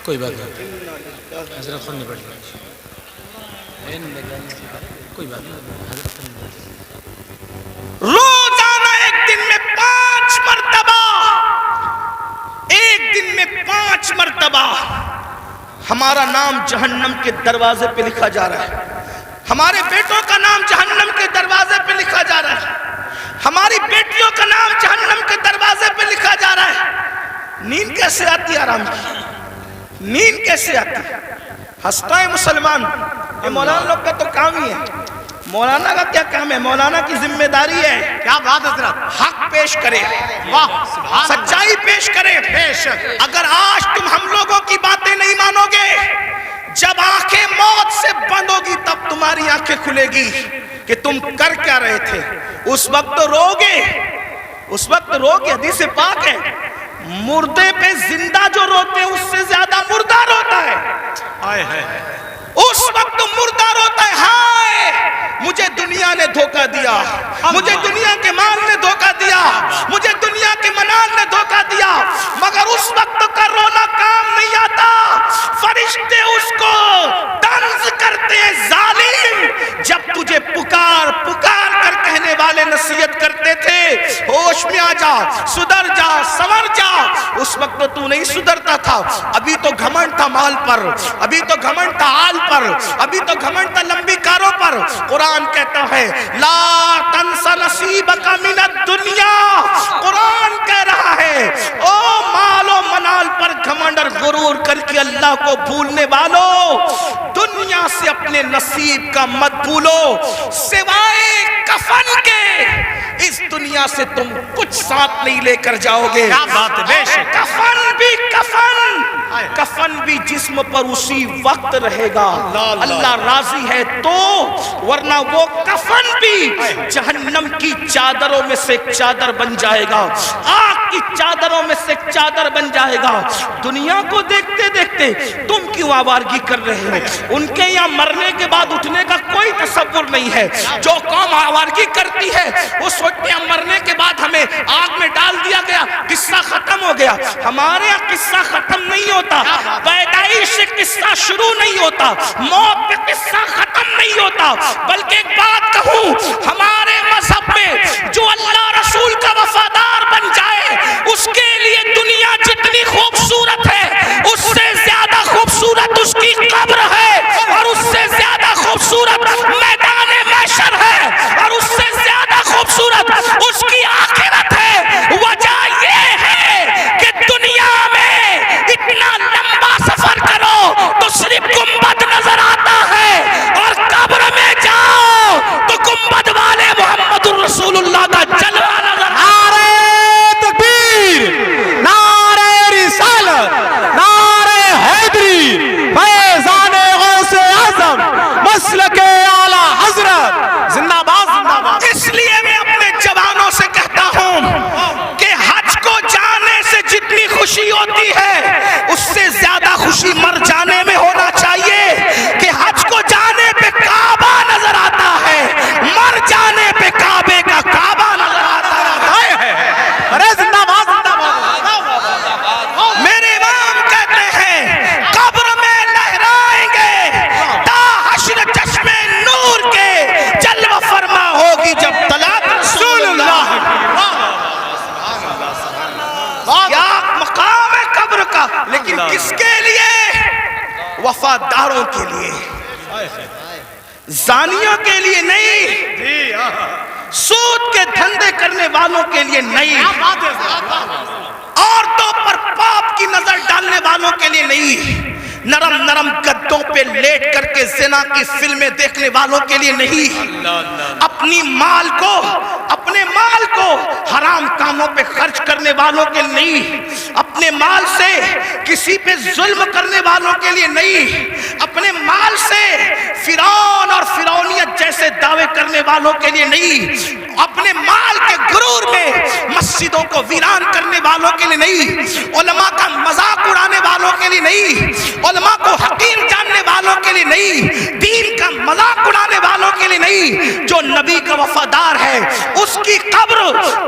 کوئی بات نہیں, حضرت خود نہیں پڑھتے, کوئی بات نہیں, روزانہ ایک دن میں 5 مرتبہ, ایک دن میں 5 مرتبہ ہمارا نام جہنم کے دروازے پہ لکھا جا رہا ہے. ہمارے بیٹوں کا نام جہنم کے دروازے پہ لکھا جا رہا ہے, ہماری بیٹیوں کا نام جہنم کے دروازے پہ لکھا جا رہا ہے. نیند کیسے آتی ہے آرام کی, نیند کیسے آتی ہے؟ ہنستا ہے مسلمان. یہ مولانا لوگ کا تو کام ہی ہے. مولانا کا کیا کام ہے؟ مولانا کی ذمہ داری ہے, کیا بات حضرت, حق پیش کرے, واہ, سچائی پیش کرے. اگر آج تم ہم لوگوں کی باتیں نہیں مانو گے, جب آنکھیں موت سے بند ہوگی تب تمہاری آنکھیں کھلے گی کہ تم کر کیا رہے تھے. اس وقت رو گے, اس وقت رو گے. حدیث پاک ہے, مردے پہ زندہ جو روتے ہیں اس سے زیادہ مردہ روتا ہے. اس وقت مردہ روتا ہے, ہائے مجھے دنیا نے دھوکہ دیا, مجھے دنیا کے مال نے دھوکہ دیا, مجھے دنیا کے منال نے دھوکہ دیا. مگر اس وقت کا رونا کام نہیں آتا. فرشتے اس کو طنز کرتے ہیں, ظالم, جب تجھے پکار پکار کر کہنے والے نصیحت کرتے تھے ہوش میں آ جا, سدھر جا, سنور جا, اس وقت تو نہیں سدھرتا تھا. ابھی تو گھمنڈ تھا مال پر, ابھی تو گھمنڈ تھا آل پر, ابھی تو گھمنڈ تھا لمبی کاروں پر. قرآن کہتا ہے لا تنس نصیبک من الدنیا. قرآن کہہ رہا ہے او مال و منال پر گھمنڈ اور غرور کر کے اللہ کو بھولنے والوں, دنیا سے اپنے نصیب کا مت بھولو. سوائے کفن کے اس دنیا دنیا سے تم کچھ ساتھ نہیں لے کر جاؤ گے. کیا بات ہے، بے شک. کفن بھی جسم پر اسی وقت رہے گا اللہ راضی ہے تو، ورنہ وہ کفن بھی جہنم کی چادروں میں سے ایک چادر بن جائے گا، آگ کی چادروں میں سے ایک چادر بن جائے گا. دنیا کو دیکھتے دیکھتے تم کیوں آوارگی کر رہے ہو؟ ان کے یہاں مرنے کے بعد اٹھنے کا کوئی تصور نہیں ہے. جو قوم آوارگی کرتی ہے وہ سوچتے ہیں مرنے کے بعد ہمیں آگ میں ڈال دیا گیا، قصہ ختم ہو گیا. ہمارے یہاں قصہ ختم نہیں ہوتا، پیدائش سے قصہ شروع نہیں ہوتا، موت پہ قصہ ختم نہیں ہوتا. بلکہ ایک بات کہوں، ہمارے مذہب میں جو اللہ رسول کا وفادار بن جائے اس کے لیے دنیا جتنی خوبصورت ہے اس سے زیادہ خوبصورت اس کی قبر ہے، اور اس سے زیادہ خوبصورت میدان محشر ہے، اور اس سے زیادہ خوبصورت اس کی آخرت ہے. وجہ یہ ہے کہ دنیا میں اتنا لمبا سفر کرو تو صرف گنبد نظر آتا ہے، اور قبر میں جاؤ تو گنبد والے محمد الرسول اللہ کا جلوہ نظر. نعرہ تکبیر، نعرہ رسالت، نعرہ حیدری، فیضان غوث اعظم، مسلک اعلی حضرت، زندہ باد زندہ باد. اس لیے میں اپنے جوانوں سے کہتا ہوں کہ حج کو جانے سے جتنی خوشی ہوتی ہے اس سے زیادہ خوشی مر جانے میں ہونا چاہیے کہ حج کو جانے پہ کعبہ نظر آتا ہے، مر جانے پہ کعبے کا کعبہ نظر آتا ہے. ارے زندہ باد زندہ باد. میرے امام کہتے ہیں قبر میں لہرائیں گے تا حشر چشم نور کے جلوہ فرما ہوگی جب طلعت رسول اللہ. کیا مقام ہے قبر کا، لیکن کس کے لیے؟ وفاداروں کے لیے، زانیوں کے لیے نہیں، سود کے دھندے کرنے والوں کے لیے نہیں، عورتوں پر پاپ کی نظر ڈالنے والوں کے لیے نہیں، نرم نرم گدوں پہ لیٹ کر کے زنا کی فلمیں دیکھنے والوں کے لیے نہیں، اپنے مال کو حرام کاموں پہ خرچ کرنے والوں کے لیے نہیں، اپنے مال سے کسی پہ ظلم کرنے والوں کے لیے نہیں، اپنے مال سے فرعون اور فرعونیت جیسے دعوے کرنے والوں کے لیے نہیں، اپنے مال کے غرور میں مسجدوں کو ویران کرنے والوں کے لیے نہیں، علماء کا مذاق اڑانے والوں کے لیے نہیں، علماء کو حقیر جاننے والوں کے لیے نہیں، دین کا مذاق اڑانے والوں کے لیے نہیں. جو نبی کا وفادار ہے اس کی قبر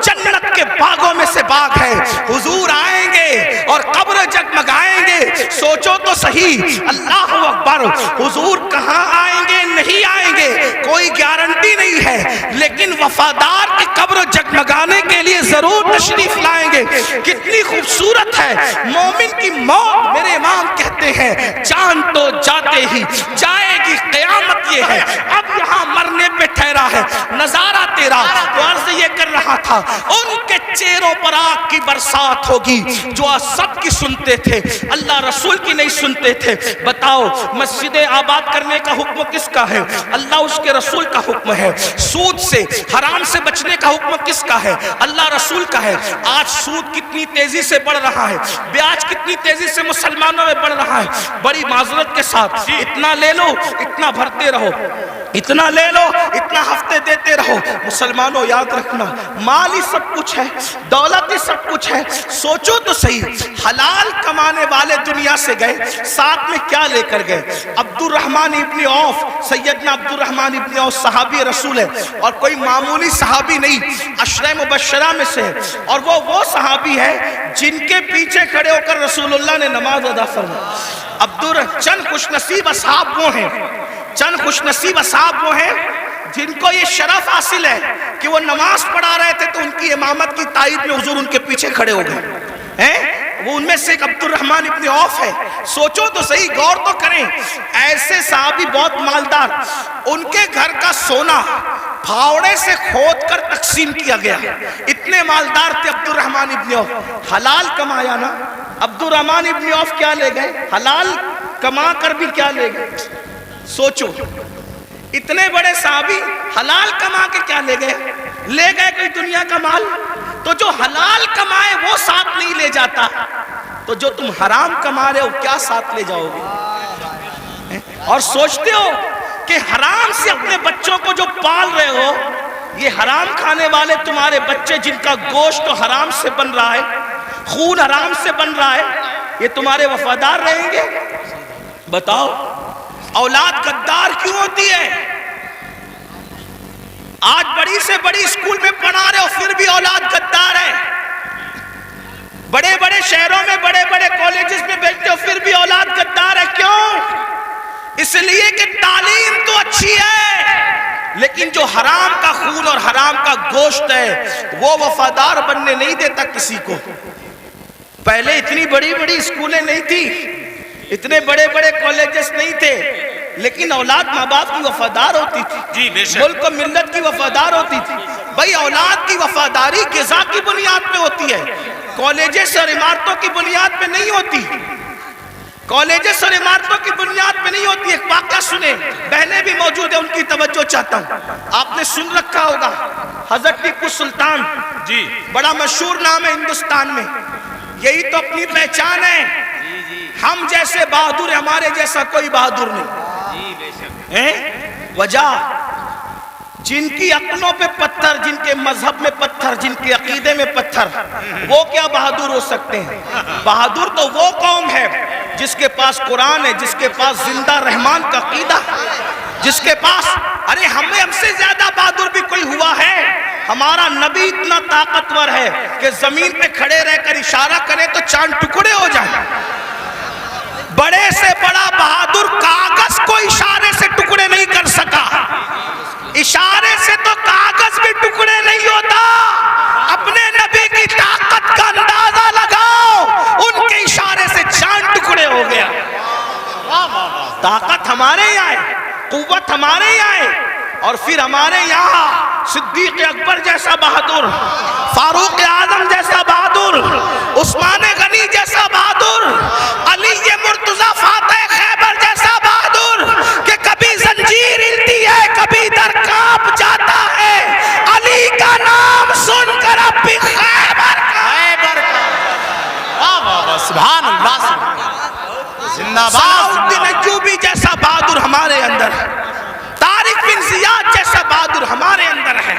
جنت کے باغوں میں سے باغ ہے. حضور آئیں گے اور قبر جگمگائیں گے. سوچو تو صحیح، اللہ اکبر، حضور کہاں آئیں گے نہیں آئیں گے کوئی گارنٹی نہیں ہے، لیکن وفادار کی قبر جگمگانے کے لیے ضرور تشریف لائیں گے. کتنی خوبصورت ہے مومن کی موت. میرے امام کہتے ہیں جان تو جاتے ہی جائے گی قیامت. یہ ہے اب یہاں مرنے پہ ٹھہرا ہے نظارہ تیرا. تو عرض یہ کر رہا تھا ان کے چہروں پر آگ کی برسات ہوگی جو سب کی سنتے تھے، اللہ رسول کی نہیں سنتے تھے. بتاؤ مسجد آباد کرنے کا حکم کس کا ہے؟ اللہ اس کے رسول کا حکم ہے. سود سے حرام سے بچنے کا حکم کس کا ہے؟ اللہ رسول کا ہے. آج سود کتنی تیزی سے بڑھ رہا ہے، بیاج کتنی تیزی سے مسلمانوں میں بڑھ رہا ہے. بڑی معذرت کے ساتھ اتنا لے لو اتنا بھرتے رہو، اتنا لے لو اتنا ہفتے دیتے رہو. مسلمانوں یاد رکھنا مال ہی سب کچھ ہے، دولت ہی سب کچھ ہے. سوچو تو صحیح، حلال کمانے والے دنیا سے گئے، ساتھ میں کیا لے کر گئے؟ عبد الرحمن ابن عوف، سیدنا عبد الرحمن ابن عوف صحابی رسول ہے، اور کوئی معمولی صحابی نہیں، عشرہ مبشرہ میں سے. اور وہ صحابی ہے جن کے پیچھے کھڑے ہو کر رسول اللہ نے نماز ادا فرمائی. چند خوش نصیب اصحاب وہ ہیں، چند خوش نصیب اصحاب وہ ہیں جن کو یہ شرف حاصل ہے کہ وہ نماز پڑھا رہے تھے تو ان کی امامت کی تائید میں حضور ان کے پیچھے کھڑے ہو گئے. وہ ان میں سے ایک عبد الرحمن ابن عوف ہے. سوچو تو صحیح، غور تو کریں. ایسے صحابی بہت مالدار، ان کے گھر کا سونا پھاوڑے سے کھود کر تقسیم کیا گیا. اتنے مالدار تھے عبد الرحمن ابن عوف. حلال کمایا نا. عبد الرحمن ابن عوف کیا لے گئے؟ حلال کما کر بھی کیا لے گئے؟ سوچو اتنے بڑے صحابی حلال کما کے کیا لے گئے کوئی دنیا کا مال؟ تو جو حلال کمائے وہ ساتھ نہیں لے جاتا، تو جو تم حرام کما رہے ہو کیا ساتھ لے جاؤ گے؟ اور سوچتے ہو کہ حرام سے اپنے بچوں کو جو پال رہے ہو، یہ حرام کھانے والے تمہارے بچے جن کا گوشت تو حرام سے بن رہا ہے، خون حرام سے بن رہا ہے، یہ تمہارے وفادار رہیں گے؟ بتاؤ، اولاد غدار کیوں ہوتی ہے؟ آج بڑی سے بڑی اسکول میں پڑھا رہے ہو پھر بھی اولاد غدار ہے، بڑے بڑے شہروں میں بڑے بڑے کالجز میں بیٹھتے ہو پھر بھی اولاد غدار ہے۔ کیوں؟ اس لیے کہ تعلیم تو اچھی ہے، لیکن جو حرام کا خون اور حرام کا گوشت ہے وہ وفادار بننے نہیں دیتا کسی کو۔ پہلے اتنی بڑی بڑی اسکولیں نہیں تھی، اتنے بڑے بڑے کالجز نہیں تھے، لیکن اولاد ماں باپ کی وفادار ہوتی تھی، جی بے شک، ملک و ملت کی وفادار ہوتی تھی۔ بھائی اولاد کی وفاداری غذا کی بنیاد پہ ہوتی ہے، کالجز اور عمارتوں کی بنیاد پہ نہیں ہوتی، کالجز اور عمارتوں کی بنیاد پہ نہیں ہوتی۔ ایک واقعہ سنیں، بہنیں بھی موجود ہیں ان کی توجہ چاہتا ہوں۔ آپ نے سن رکھا ہوگا حضرت ٹیپو سلطان، جی بڑا مشہور نام ہے ہندوستان میں، یہی تو اپنی پہچان ہے، ہم جیسے بہادر، ہمارے جیسا کوئی بہادر نہیں۔ وجہ جن کی عقلوں پہ پتھر، جن کے مذہب میں پتھر، جن کے عقیدے میں پتھر، وہ کیا بہادر ہو سکتے ہیں؟ بہادر تو وہ قوم ہے جس کے پاس قرآن ہے، جس کے پاس زندہ رحمان کا عقیدہ، جس کے پاس، ارے ہم سے زیادہ بہادر بھی کوئی ہوا ہے؟ ہمارا نبی اتنا طاقتور ہے کہ زمین پہ کھڑے رہ کر اشارہ کرے تو چاند ٹکڑے ہو جائیں۔ بڑے سے بڑا بہادر کاغذ کو اشارے سے ٹکڑے نہیں کر سکا، اشارے سے تو کاغذ بھی ٹکڑے نہیں ہوتا۔ اپنے نبی کی طاقت کا اندازہ لگاؤ، ان کے اشارے سے چاند ٹکڑے ہو گیا۔ طاقت ہمارے یہاں ہے، قوت ہمارے یہاں ہے، اور پھر ہمارے یہاں صدیق اکبر جیسا بہادر، فاروق اعظم جیسا بہادر، عثمان غنی جیسا بہادر، علی مرتضیٰ فاتح خیبر جیسا بہادر، کہ کبھی زنجیر ہلتی ہے کبھی در کانپ جاتا ہے، علی کا نام سن کر اب بھی خیبر سبحان اللہ، زندہ باد۔ صلاح الدین ایوبی جیسا بہادر ہمارے اندر ہے، طارق بن زیاد جیسا بہادر ہمارے اندر ہے،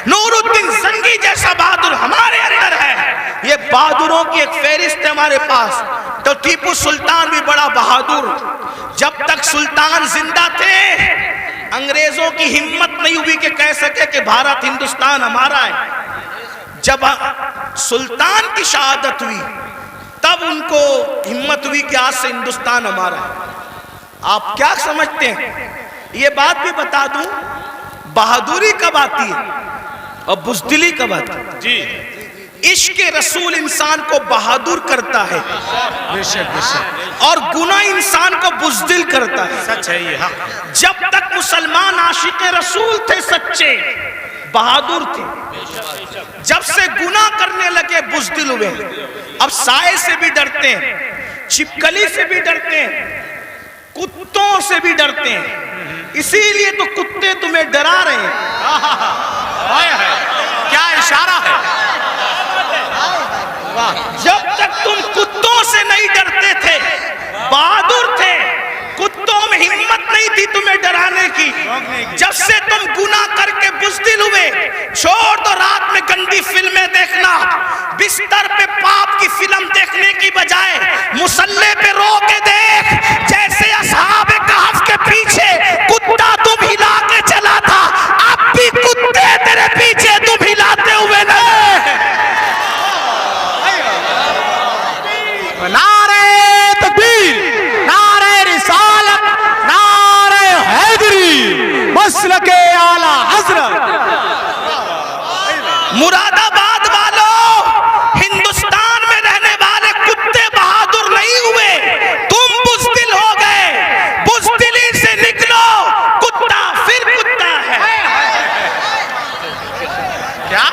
نور الدین زنگی جیسا بہادر ہمارے اندر ہے۔ یہ بہادروں کی ایک فہرست ہے ہمارے پاس۔ تو ٹیپو سلطان بھی بڑا بہادر، جب تک سلطان زندہ تھے انگریزوں کی ہمت نہیں ہوئی کہ کہہ سکے کہ بھارت ہندوستان ہمارا ہے۔ جب سلطان کی شہادت ہوئی تب ان کو ہمت ہوئی کہ آج سے ہندوستان ہمارا ہے۔ آپ کیا سمجھتے ہیں؟ یہ بات بھی بتا دوں، بہادری کب آتی ہے اور بزدلی کب آتی ہے؟ جی عشق رسول انسان کو بہادر کرتا ہے، بے شک بے شک، اور گناہ انسان کو بزدل کرتا ہے۔ سچ ہے یہ حق۔ جب تک مسلمان عاشق رسول تھے، سچے بہادر تھے، جب سے گناہ کرنے لگے بزدل ہوئے۔ اب سائے سے بھی ڈرتے ہیں، چھپکلی سے بھی ڈرتے ہیں، کتوں سے بھی ڈرتے ہیں، اسی لیے تو کتے تمہیں ڈرا رہے ہیں۔ کیا اشارہ ہے! جب تک تم کتوں سے نہیں ڈرتے تھے، بہادر تھے، کتوں میں ہمت نہیں تھی تمہیں ڈرانے کی۔ جب سے تم گناہ کر کے بزدل ہوئے، چھوڑ دو رات میں گندی فلمیں دیکھنا، بستر پہ پاپ کی فلم دیکھنے کی بجائے مصلی پہ رو کے دیکھ، جیسے اصحاب کہف کے پیچھے کتا تم ہلا کے چلا تھا، اب بھی کتے تیرے پیچھے تم ہلاتے ہوئے نہیں۔ نعرہ تکبیر، نعرہ رسالت، نعرہ حیدری، مسلک اعلی حضرت۔ مراد آباد والوں، ہندوستان میں رہنے والے کتے بہادر نہیں ہوئے، تم بزدل ہو گئے۔ بزدلی سے نکلو، کتا پھر کتا ہے۔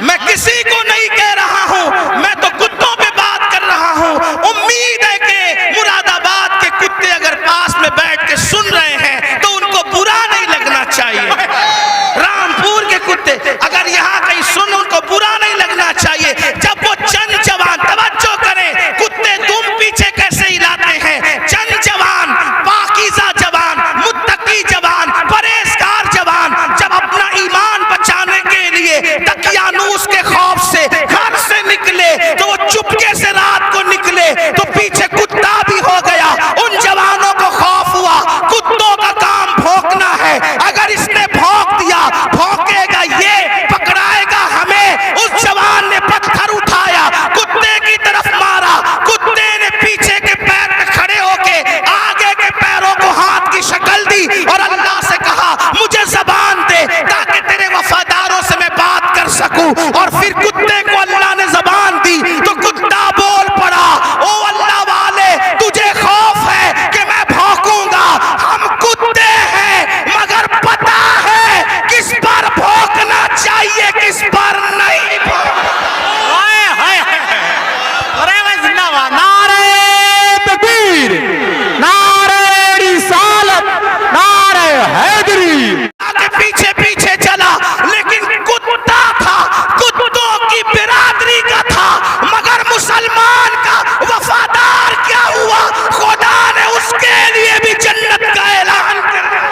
میں کسی کو نہیں کہہ رہا ہوں، میں تو کتوں پہ بات کر رہا ہوں۔ امید ہے کہ مراد آباد کے کتے اگر پاس میں بیٹھ کے سن رہے ہیں تو ان کو برا نہیں لگنا چاہیے. رامپور کے کتے اگر یہاں کہیں سن ان کو برا نہیں لگنا چاہیے. جب وہ چند جوان، توجہ کریں کتے دم پیچھے کیسے ہلاتے ہیں، چند جوان، پاکیزہ جوان، متقی جوان، پرہیزگار جوان جب اپنا ایمان بچانے کے لیے دقیانوس کے خوف سے گھر سے نکلے تو وہ چپکے سے رات کو نکلے تو پیچھے کتا بھی ہو گیا. ان جوانوں کو خوف ہوا، کتوں کا کام بھونکنا ہے، اگر اس نے بھونک دیا بھونکے گا یہ، پکڑائے گا ہمیں. اس جوان نے پتھر اٹھایا، کتے کی طرف مارا، کتے نے پیچھے کے پیر پہ کھڑے ہو کے آگے کے پیروں کو ہاتھ کی شکل دی اور اللہ سے کہا مجھے زبان دے تاکہ تیرے وفاداروں سے میں بات کر سکوں. اور پھر کتے کو اللہ نے زبان دی تو کتا بول پڑا، او اللہ والے تجھے خوف ہے کہ میں بھونکوں گا، ہم کتے ہیں مگر پتا ہے کس پر بھونکنا چاہیے کس پر نہیں بھونکنا. نعرہ تکبیر، نعرہ رسالت، نعرہ حیدری. آگے پیچھے پیچھے چلا لیکن کتا تھا، کتوں کی برادری کا تھا، مگر مسلمان کا وفادار کیا ہوا، خدا نے اس کے لیے بھی جنت کا اعلان کر دیا.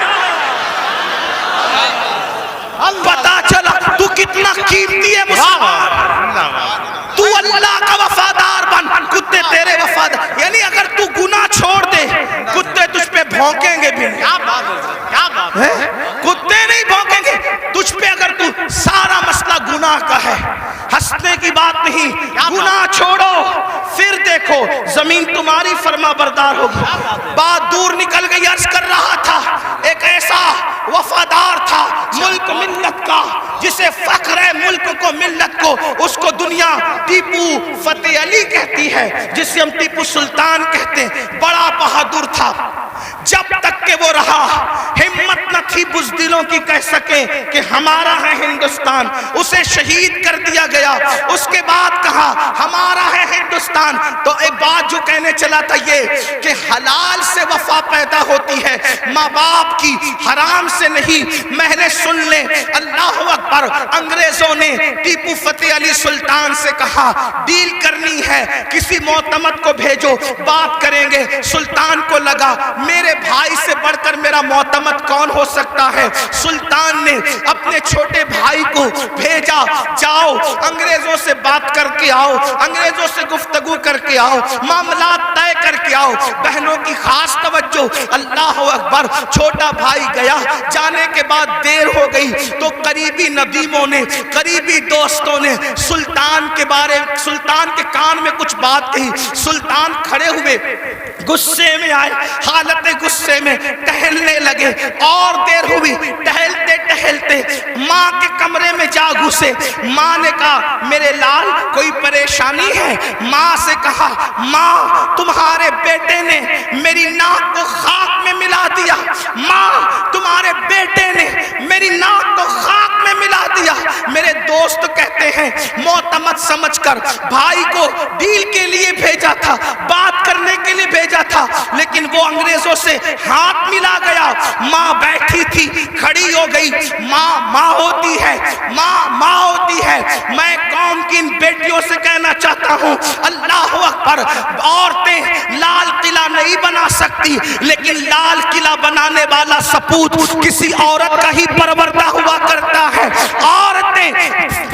پتا چلا تو کتنا قیمتی ہے مسلمان، تو اللہ کا وفادار بن، کتے تیرے وفادار. یعنی اگر تو گناہ چھوڑ دے کتے تجھ پہ بھونکیں گے بھی نہیں. کتے نہیں بھونکیں گے تجھ پہ اگر تو سارا مسئلہ گناہ کا ہے. ہنسنے کی بات نہیں، گناہ چھوڑو پھر دیکھو زمین تمہاری فرما بردار ہوگی. بات دور نکل گئی. عرض کر رہا تھا ایک ایسا وفادار تھا ملک ملت کا جسے فخر ہے ملک کو ملت کو، اس کو دنیا ٹیپو فتح علی کہتی ہے جسے ہم ٹیپو سلطان کہتے ہیں. بڑا بہادر تھا. جب تک کہ وہ رہا ہمت نہ تھی بزدلوں کی کہہ سکیں کہ ہمارا ہے ہندوستان. اسے شہید کر دیا گیا. اس کے بعد کہا ہمارا ہے ہندوستان. تو ایک بات جو کہنے چلا تھا یہ کہ حلال سے وفا پیدا ہوتی ہے، ماں باپ کی، حرام سے نہیں. میں نے سن لیں اللہ اکبر. انگریزوں نے ٹیپو فتح علی سلطان سے کہا ڈیل کرنی ہے، کسی معتمد کو بھیجو بات کریں گے. سلطان کو لگا میرے بھائی سے بڑھ کر میرا معتمد کون ہو سکتا ہے. سلطان نے اپنے چھوٹے بھائی کو بھیجا، جاؤ انگریزوں سے بات کر کے آؤ، انگریزوں سے گفتگو کر کے آؤ، معاملات طے کر کے آؤ. بہنوں کی خاص توجہ. اللہ اکبر. چھوٹا بھائی گیا. جانے کے بعد دیر ہو گئی تو قریبی ندیموں نے، قریبی دوستوں نے سلطان کے کان میں کچھ بات کہی. سلطان کھڑے ہوئے، غصے میں آئے، حالت غصے میں ٹہلنے لگے. اور دیر ہوئی، ٹہلتے ٹہلتے ماں کے کمرے میں جا گھسے. ماں نے کہا میرے لال کوئی پریشانی ہے؟ ماں سے کہا ماں تمہارے بیٹے نے میری ناک کو خاک میں ملا دیا. ماں تمہارے بیٹے نے میری ناک کو خاک میں ملا دیا. میرے دوست کہتے ہیں معتمد سمجھ کر بھائی کو ڈیل کے لیے بھیجا تھا، بات کرنے کے لیے بھیجا تھا، لیکن وہ انگریزوں سے ہاتھ ملا گیا. ماں بیٹھی تھی، کھڑی ہو گئی. ماں ہوتی ہے، ماں ہوتی ہے. میں قوم کی ان بیٹیوں سے کہنا چاہتا ہوں اللہ اکبر. عورتیں لال قلعہ نہیں بنا سکتی لیکن لال قلعہ بنانے والا سپوت کسی عورت کا ہی پروردہ ہوا کرتا ہے. عورتیں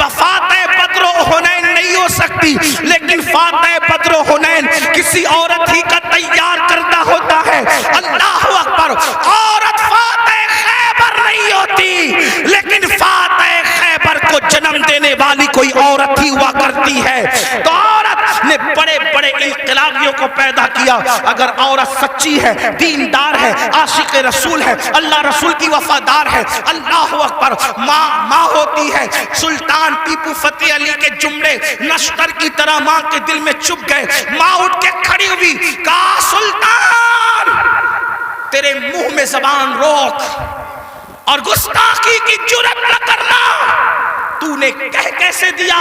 فاتح بدر و حنین نہیں ہو سکتی لیکن فاتح بدر و حنین کسی عورت ہی کا تیار کردہ ہوتا ہے. اللہ اکبر. عورت فاتح خیبر نہیں ہوتی لیکن فاتح خیبر کو جنم دینے والی کوئی عورت ہی ہوا کرتی ہے. تو عورت نے بڑے بڑے انقلابیوں کو پیدا کیا. اگر عورت سچی ہے، دیندار ہے، عاشق رسول ہے، اللہ رسول کی وفادار ہے، اللہ اکبر. ماں ہوتی ہے. سلطان ٹیپو فتح علی کے جملے نشتر کی طرح ماں کے دل میں چپ گئے. ماں اٹھ کے کھڑی ہوئی، کہا سلطان تیرے منہ میں زبان روک اور گستاخی کی جرات نہ کرنا. تو نے کہہ کیسے دیا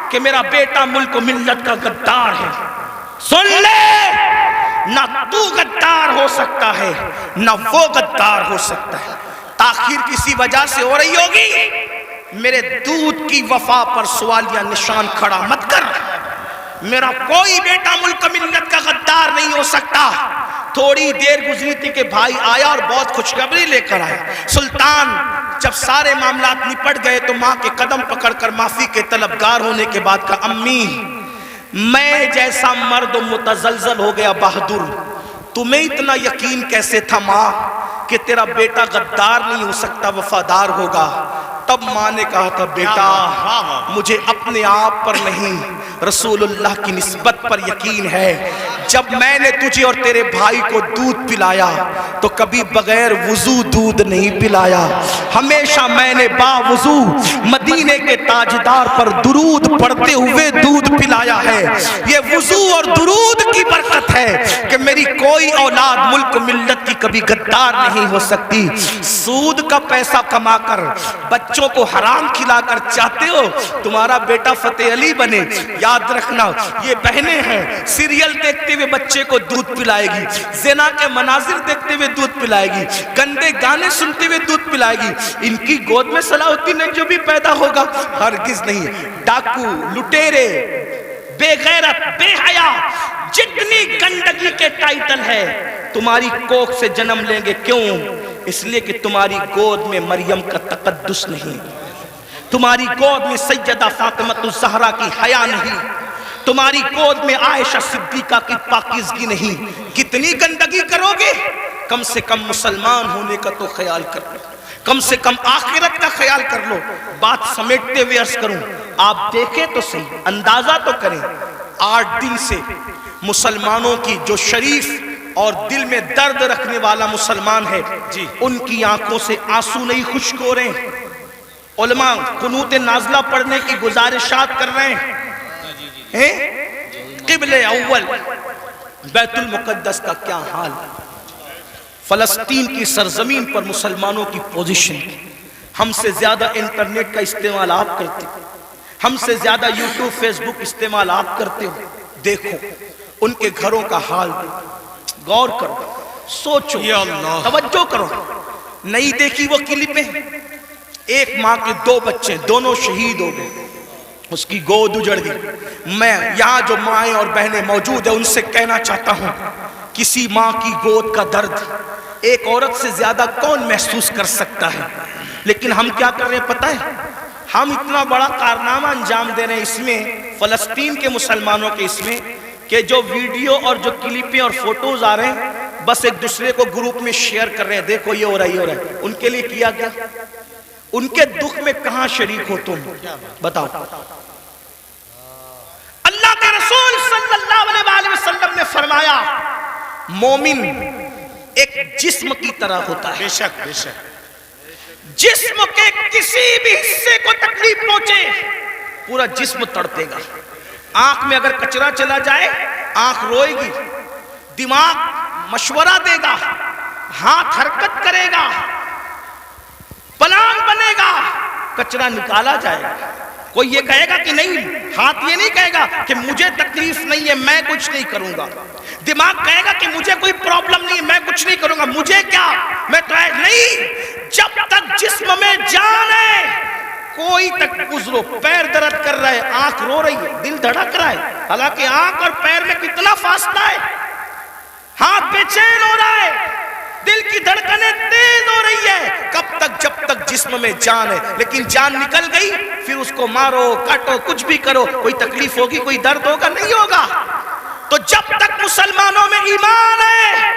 کہ میرا بیٹا ملک و ملت کا غدار ہے؟ سن لے، نہ تو غدار ہو سکتا ہے نہ وہ غدار ہو سکتا ہے. تاخیر کسی وجہ سے ہو رہی ہوگی، میرے دودھ کی وفا پر سوالیہ نشان کھڑا مت کر۔ میرا کوئی بیٹا ملک ملت کا غدار نہیں ہو سکتا۔ تھوڑی دیر گزری تھی کہ بھائی آیا اور بہت خوشخبری لے کر آیا۔ سلطان جب سارے معاملات نپٹ گئے تو ماں کے قدم پکڑ کر معافی کے طلبگار ہونے کے بعد کہا، امی میں جیسا مرد متزلزل ہو گیا بہادر، تمہیں اتنا یقین کیسے تھا ماں کہ تیرا بیٹا غدار نہیں ہو سکتا، وفادار ہوگا؟ تب ماں نے کہا تھا، بیٹا مجھے اپنے آپ پر نہیں رسول اللہ کی نسبت پر یقین ہے۔ جب میں نے تجھے اور تیرے بھائی کو دودھ پلایا تو کبھی بغیر وضو دودھ نہیں پلایا، ہمیشہ میں نے باوضو مدینے کے تاجدار پر درود پڑھتے ہوئے دودھ پلایا ہے۔ یہ وضو اور درود کی برکت ہے کہ میری کوئی اولاد ملک ملت کی کبھی غدار نہیں ہو سکتی۔ سود کا پیسہ کما کر بچوں کو حرام کھلا کر چاہتے ہو تمہارا بیٹا فتح علی بنے؟ یاد رکھنا یہ بہنیں ہیں، سیریل دیکھتے ہوئے بچے کو دودھ پلائے گی، زنا کے مناظر دیکھتے ہوئے دودھ پلائے گی، گندے گانے سنتے ہوئے دودھ پلائے گی۔ ان کی گود میں صلاح الدین جو بھی پیدا ہوگا ہرگز نہیں۔ ڈاکو، لٹیرے، بے غیرت، بے حیا، جتنی گندگی کے ٹائٹل ہے تمہاری کوکھ سے جنم لیں گے۔ کیوں؟ اس لیے کہ تمہاری گود میں مریم کا تقدس نہیں، تمہاری گود میں سیدہ فاطمہ الزہرا کی حیا نہیں، تمہاری گود میں عائشہ صدیقہ کی پاکیزگی نہیں۔ کتنی گندگی کرو گے؟ کم سے کم مسلمان ہونے کا تو خیال کر لو، کم سے کم آخرت کا خیال کر لو۔ بات سمیٹتے ہوئے عرض کروں، آپ دیکھیں تو صحیح، اندازہ تو کریں، 8 دن سے مسلمانوں کی جو شریف اور دل میں درد رکھنے والا مسلمان ہے ان کی آنکھوں سے آنسو نہیں خشک ہو رہے ہیں۔ علماء قنوت نازلہ پڑھنے کی گزارشات کر رہے ہیں۔ قبل اول بیت المقدس کا کیا حال، فلسطین کی سرزمین پر مسلمانوں کی پوزیشن، ہم سے زیادہ انٹرنیٹ کا استعمال آپ کرتے ہو، ہم سے زیادہ یوٹیوب فیس بک استعمال آپ کرتے ہو۔ دیکھو ان کے گھروں کا حال، غور کرو، سوچو، توجہ کرو۔ نہیں دیکھی وہ کلپیں؟ ایک ماں کے 2 بچے، دونوں شہید ہو گئے، اس کی گود اجڑ گئی۔ میں یہاں جو مائیں اور بہنیں موجود ہیں ان سے کہنا چاہتا ہوں، کسی ماں کی گود کا درد ایک عورت سے زیادہ کون محسوس کر سکتا ہے؟ لیکن ہم کیا کر رہے ہیں پتہ ہے؟ ہم اتنا بڑا کارنامہ انجام دے رہے ہیں اس میں، فلسطین کے مسلمانوں کے اس میں، کہ جو ویڈیو اور جو کلپیں اور فوٹوز آ رہے ہیں بس ایک دوسرے کو گروپ میں شیئر کر رہے ہیں، دیکھو یہ ہو رہا ہے، یہ ہو رہا ہے۔ ان کے لیے کیا گیا؟ ان کے دکھ میں کہاں شریک ہو تم؟ بتاؤ۔ اللہ کے رسول صلی اللہ علیہ وسلم نے فرمایا مومن ایک جسم کی طرح ہوتا ہے، بے شک بے شک، جسم کے کسی بھی حصے کو تکلیف پہنچے پورا جسم تڑپے گا۔ آنکھ میں اگر کچرا چلا جائے آنکھ روئے گی، دماغ مشورہ دے گا، ہاتھ حرکت کرے گا، پلان بنے گا، کچرا نکالا جائے گا۔ کوئی یہ کہے گا کہ نہیں، ہاتھ یہ نہیں کہے گا کہ مجھے تکلیف نہیں ہے میں کچھ نہیں کروں گا، دماغ کہے گا کہ مجھے کوئی پرابلم نہیں ہے میں کچھ نہیں کروں گا، مجھے کیا، میں تو نہیں۔ جب تک جسم میں جان ہے کوئی تک گزرو، پیر درد کر رہا ہے، آنکھ رو رہی ہے، دل دھڑک رہا ہے، حالانکہ آنکھ اور پیر میں کتنا فاصلہ ہے، ہاتھ بے چین ہو رہا ہے، دل کی دھڑکنیں تیز ہو رہی ہے، کب تک؟ جب تک جسم میں جان ہے۔ لیکن جان نکل گئی پھر اس کو مارو کاٹو کچھ بھی کرو، کوئی تکلیف ہوگی، کوئی درد ہوگا؟ نہیں ہوگا۔ تو جب تک مسلمانوں میں ایمان ہے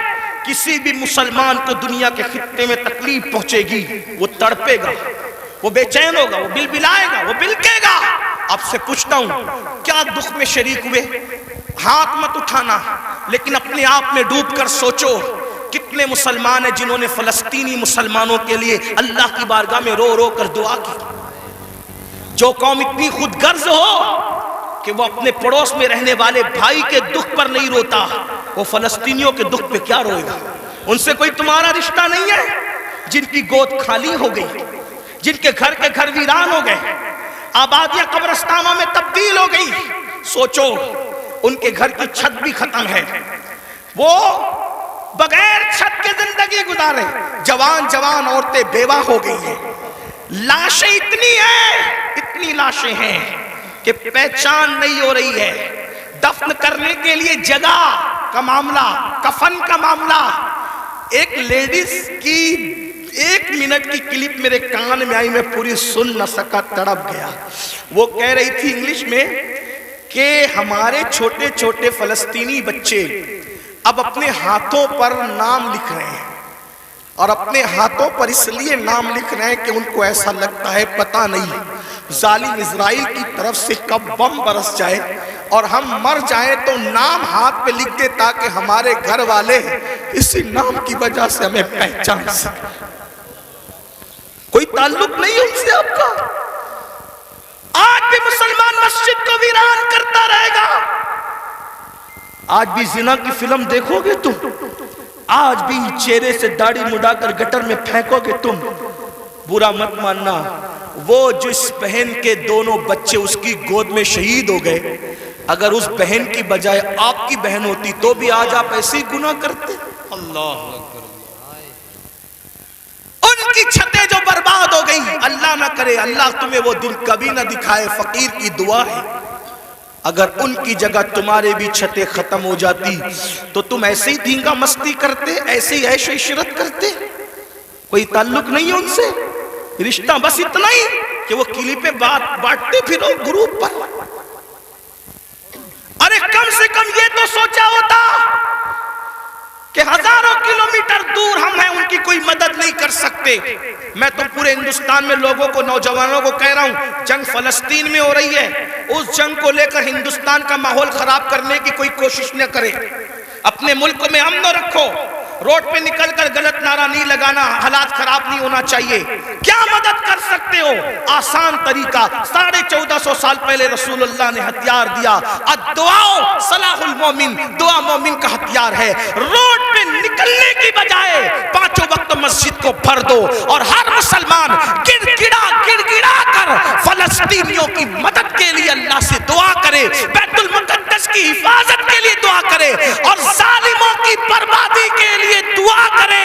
کسی بھی مسلمان کو دنیا کے خطے میں تکلیف پہنچے گی وہ تڑپے گا، وہ بے چین ہوگا، وہ بلبلائے گا، وہ بلکے گا۔ آپ سے پوچھتا ہوں کیا دکھ میں شریک ہوئے؟ ہاتھ مت اٹھانا لیکن اپنے آپ میں ڈوب کر سوچو کتنے مسلمان ہیں جنہوں نے فلسطینی مسلمانوں کے لیے اللہ کی بارگاہ میں رو رو کر دعا کی۔ جو قوم اتنی خود غرض ہو کہ وہ اپنے پڑوس میں رہنے والے بھائی کے دکھ پر نہیں روتا، وہ فلسطینیوں کے دکھ پہ کیا روئے گا؟ ان سے کوئی تمہارا رشتہ نہیں ہے؟ جن کی گود خالی ہو گئی، جن کے گھر ویران ہو گئے، آبادیاں قبرستانوں میں تبدیل ہو گئی، سوچو ان کے گھر کی چھت بھی ختم ہے، وہ بغیر چھت کے زندگی زندگی گزارے. جوان جوان عورتیں بیوہ ہو گئی ہیں. لاشیں اتنی لاشیں ہیں کہ پہچان نہیں ہو رہی ہے. دفن کرنے کے لیے جگہ کا معاملہ, کفن کا معاملہ. ایک لیڈیز کی 1 منٹ کی کلپ میرے کان میں آئی, میں پوری سن نہ سکا, تڑپ گیا. وہ کہہ رہی تھی انگلش میں کہ ہمارے چھوٹے چھوٹے فلسطینی بچے اب اپنے ہاتھوں پر نام لکھ رہے ہیں, اور اپنے ہاتھوں پر اس لیے نام لکھ رہے ہیں کہ ان کو ایسا لگتا ہے پتہ نہیں ظالم اسرائیل کی طرف سے کب بم برس جائے اور ہم مر جائیں تو نام ہاتھ پہ لکھ دے تاکہ ہمارے گھر والے اسی نام کی وجہ سے ہمیں پہچان سکیں. کوئی تعلق نہیں ان سے آپ کا. آج بھی مسلمان مسجد کو ویران کرتا رہے گا. آج بھی زنا کی فلم دیکھو گے تم, آج بھی چہرے سے داڑھی مڈا کر گٹر میں پھینکو گے تم. برا مت ماننا, وہ جس بہن کے دونوں بچے اس کی گود میں شہید ہو گئے, اگر اس بہن کی بجائے آپ کی بہن ہوتی تو بھی آج آپ ایسے ہی گناہ کرتے. اللہ اکبر. ان کی چھتیں جو برباد ہو گئی, اللہ نہ کرے اللہ تمہیں وہ دن کبھی نہ دکھائے, فقیر کی دعا ہے. اگر ان کی جگہ تمہارے بھی چھتیں ختم ہو جاتی تو تم ایسے ہی دھینگا مستی کرتے, ایسے ہی عیش و عشرت کرتے. کوئی تعلق نہیں ہے ان سے. رشتہ بس اتنا ہی کہ وہ کلپیں بانٹتے پھرو گروپ پر. ارے کم سے کم یہ تو سوچا ہوتا کہ ہزاروں کلومیٹر دور ہم ہیں, ان کی کوئی مدد نہیں کر سکتے. میں تو پورے ہندوستان میں لوگوں کو, نوجوانوں کو کہہ رہا ہوں, جنگ فلسطین میں ہو رہی ہے, اس جنگ کو لے کر ہندوستان کا ماحول خراب کرنے کی کوئی کوشش نہ کرے. اپنے ملک میں امن رکھو. روڈ پہ نکل کر غلط نعرہ نہیں لگانا, حالات خراب نہیں ہونا چاہیے. کیا مدد کر سکتے ہو؟ آسان طریقہ, 1450 سال پہلے رسول اللہ نے ہتھیار دیا. الدعاء صلاح المومن, دعا مومن کا ہتھیار ہے. روڈ پہ نکلنے کی بجائے 5 وقت مسجد کو بھر دو, اور ہر مسلمان گڑ گڑا کر فلسطینیوں کی مدد کے لیے اللہ سے دعا کرے, بیت المقدس کی حفاظت کے لیے دعا کرے, اور ظالموں کی بربادی کے لیے دعا کرے.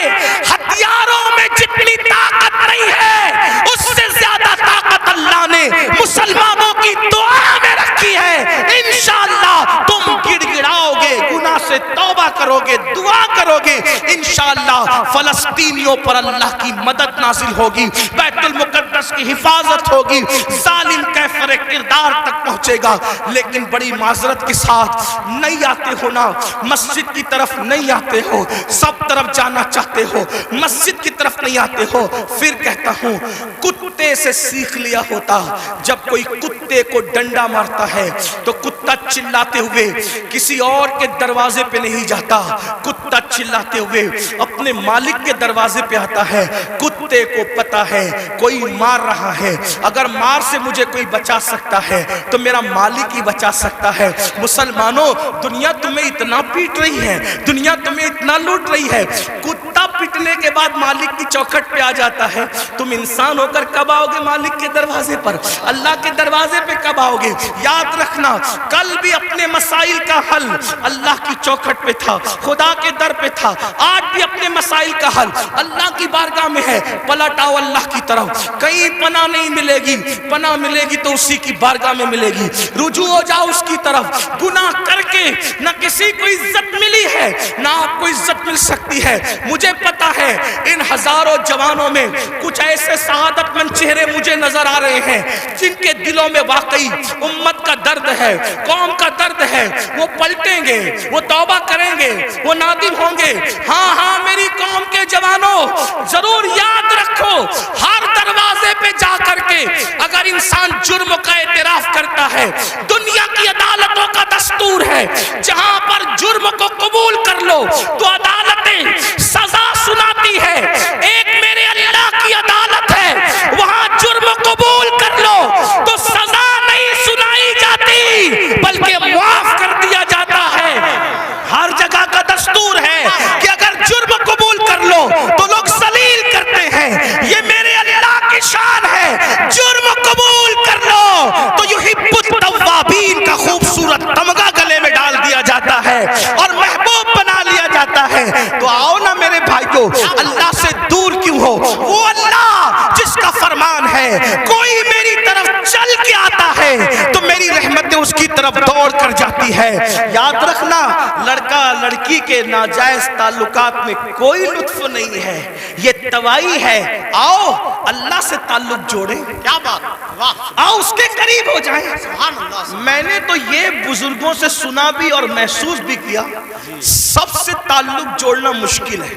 ہتھیاروں میں جتنی طاقت نہیں ہے اس سے زیادہ طاقت اللہ نے مسلمانوں کی دعا میں رکھی ہے. انشاءاللہ تم گڑ گڑاؤ گے, گناہ سے توبہ کرو گے, دعا کرو گے, انشاءاللہ فلسطینیوں پر اللہ کی مدد نازل ہوگی, بیت المقدس کی حفاظت ہوگی, ظالم کیفر کردار تک پہنچے گا. لیکن بڑی معذرت کے ساتھ نہیں آتے ہو نا, مسجد کی طرف نہیں آتے ہو, سب طرف جانا چاہتے ہو, مسجد کی طرف نہیں آتے ہو. پھر کہتا ہوں, کتے سے سیکھ لیا ہوتا. جب کوئی کتے کو ڈنڈا مارتا ہے تو کتا چلاتے ہوئے کسی اور کے دروازے پہ نہیں جاتا, کتا چلاتے ہوئے اپنے مالک کے دروازے پہ آتا ہے. کتے کو پتا ہے کوئی مار رہا ہے, اگر مار سے مجھے کوئی بچا سکتا ہے تو میرا مالک ہی بچا سکتا ہے. مسلمانوں, دنیا تمہیں اتنا پیٹ رہی ہے, دنیا تمہیں اتنا لوٹ رہی ہے, کتا پٹنے کے بعد مالک کی چوکھٹ پہ آ جاتا ہے. تم انسان ہو کر کب آؤ گے مالک کے دروازے پر, اللہ کے دروازے پہ کب آؤ گے؟ یاد رکھنا, کل بھی اپنے مسائل کا حل اللہ کی چوکھٹ پہ تھا, خدا کے در پہ تھا. آج بھی اپنے مسائل کا حل اللہ کی بارگاہ میں ہے. پلٹ آؤ اللہ کی طرف. کہیں پناہ نہیں ملے گی, پناہ ملے گی تو اسی کی بارگاہ میں ملے گی. رجوع ہو جاؤ اس کی طرف. گناہ کر کے نہ کسی کو عزت ملی ہے نہ آپ کو عزت مل سکتی ہے. مجھے پتا ہے ان ہزاروں جوانوں میں کچھ ایسے سعادت مند چہرے مجھے نظر آ رہے ہیں جن کے دلوں میں واقعی امت کا درد ہے, قوم کا درد ہے. وہ پلٹیں گے, وہ توبہ کریں گے, وہ نادم ہوں گے. ہاں میری قوم کے جوانوں, ضرور یاد رکھو, ہر دروازے پہ جا کر کے اگر انسان جرم کا اعتراف کرتا ہے, دنیا کی عدالتوں کا دستور ہے جہاں پر جرم کو قبول کر لو تو عدالتیں سزا سناتی ہے. ایک میرے اللہ کی عدالت ہے, وہاں جرم قبول کر لو تو سزا نہیں سنائی جاتی بلکہ معاف کر دیا جاتا ہے. ہر جگہ کا دستور ہے کہ اگر جرم قبول کر لو تو لوگ ذلیل کرتے ہیں. یہ میرے اللہ کی شان ہے, جرم قبول کر لو تو یحب التوابین کا خوبصورت تمغہ گلے میں ڈال دیا جاتا ہے اور محبوب بنا لیا جاتا ہے. تو آؤ نا میرے بھائیو, ہو، اللہ سے دور کیوں ہو؟ وہ اللہ جس کا فرمان ہے کوئی میری طرف چل کے آتا ہے تو میری رحمتیں اس کی طرف دوڑ کر جاتی ہے۔ یاد رکھنا، لڑکا لڑکی کے ناجائز تعلقات میں کوئی لطف نہیں ہے، یہ توائی ہے۔ آؤ اللہ سے تعلق جوڑیں، کیا بات، واہ، آؤ اس کے قریب ہو جائیں۔ سبحان اللہ۔ میں نے تو یہ بزرگوں سے سنا بھی اور محسوس بھی کیا، سب سے تعلق جوڑنا مشکل ہے۔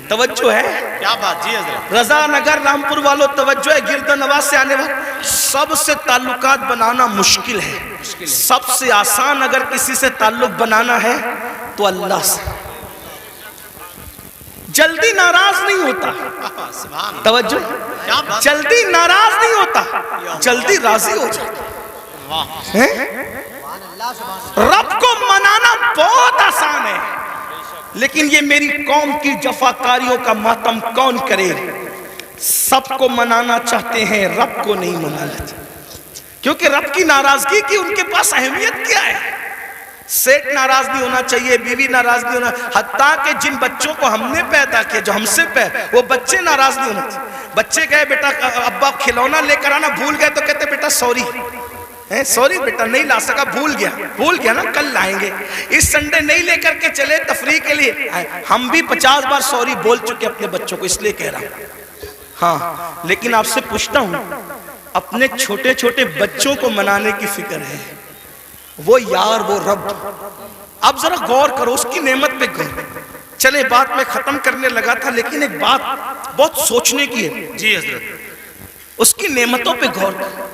توجہ ہے؟ کیا بات جی حضرت۔ رضا نگر رامپور والوں توجہ ہے، گرد نواز سے آنے والے، سب سے تعلقات بنانا مشکل ہے۔ سب سے آسان اگر کسی سے تعلق بنانا ہے تو اللہ سے۔ جلدی ناراض نہیں ہوتا، سبحان اللہ۔ توجہ، کیا بات، جلدی ناراض نہیں ہوتا، جلدی راضی ہو جاتا۔ واہ، رب کو منانا بہت آسان ہے، لیکن یہ میری قوم کی جفاکاریوں کا ماتم کون کرے؟ سب کو منانا چاہتے ہیں، رب کو نہیں منانا چاہتے، کیونکہ رب کی ناراضگی کی ان کے پاس اہمیت کیا ہے؟ سیٹ ناراض نہیں ہونا چاہیے، بیوی ناراض نہیں ہونا، حتیٰ کہ جن بچوں کو ہم نے پیدا کیا، جو ہم سے وہ بچے ناراض نہیں ہونا چاہیے۔ بچے کہے بیٹا ابا کھلونا لے کر آنا، بھول گئے تو کہتے بیٹا سوری، سوری بیٹا نہیں لا سکا، بھول گیا نا، کل لائیں گے، اس سنڈے نہیں لے کر کے چلے تفریح کے لیے۔ ہم بھی 50 بار سوری بول چکے اپنے بچوں کو، اس لیے کہہ رہا ہوں۔ ہاں، لیکن آپ سے پوچھتا ہوں، اپنے چھوٹے چھوٹے بچوں کو منانے کی فکر ہے، وہ یار وہ رب، اب ذرا غور کرو اس کی نعمت پہ غور۔ چلے بات میں ختم کرنے لگا تھا، لیکن ایک بات بہت سوچنے کی ہے جی حضرت۔ اس کی نعمتوں پہ غور کرو۔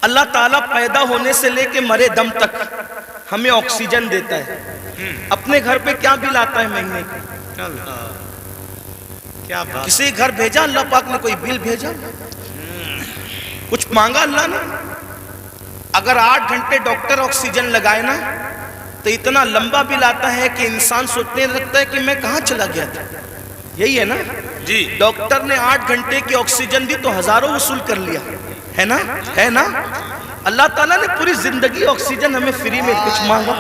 اللہ تعالیٰ پیدا ہونے سے لے کے مرے دم تک ہمیں آکسیجن دیتا ہے، اپنے گھر پہ کیا بل آتا ہے مہینے کا؟ کیا بات، کسی گھر بھیجا اللہ پاک نے کوئی بل بھیجا؟ کچھ مانگا اللہ نے؟ اگر 8 گھنٹے ڈاکٹر آکسیجن لگائے نا تو اتنا لمبا بل آتا ہے کہ انسان سوچنے لگتا ہے کہ میں کہاں چلا گیا تھا۔ یہی ہے نا جی، ڈاکٹر نے 8 گھنٹے کی آکسیجن دی تو ہزاروں وصول کر لیا، ہے نا؟ ہے نا؟ اللہ تعالیٰ نے پوری زندگی آکسیجن ہمیں فری میں، کچھ مانگا؟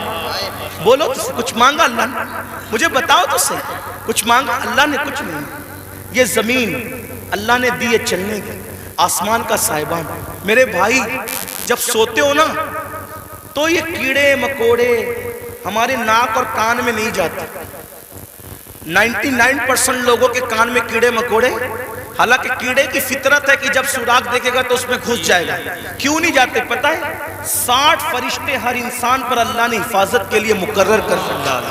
بولو تو کچھ مانگا اللہ نے؟ مجھے بتاؤ تو صحیح، کچھ مانگا اللہ نے؟ کچھ نہیں۔ یہ زمین اللہ نے دی ہے چلنے کی، آسمان کا سائبان۔ میرے بھائی جب سوتے ہو نا تو یہ کیڑے مکوڑے ہمارے ناک اور کان میں نہیں جاتے۔ 99% لوگوں کے کان میں کیڑے مکوڑے، حالانکہ کیڑے کی فطرت ہے کہ جب سوراخ دیکھے گا تو اس میں گھس جائے گا۔ کیوں نہیں جاتے پتہ ہے؟ 60 فرشتے ہر انسان پر اللہ نے حفاظت کے لیے مقرر کر رکھا ہے۔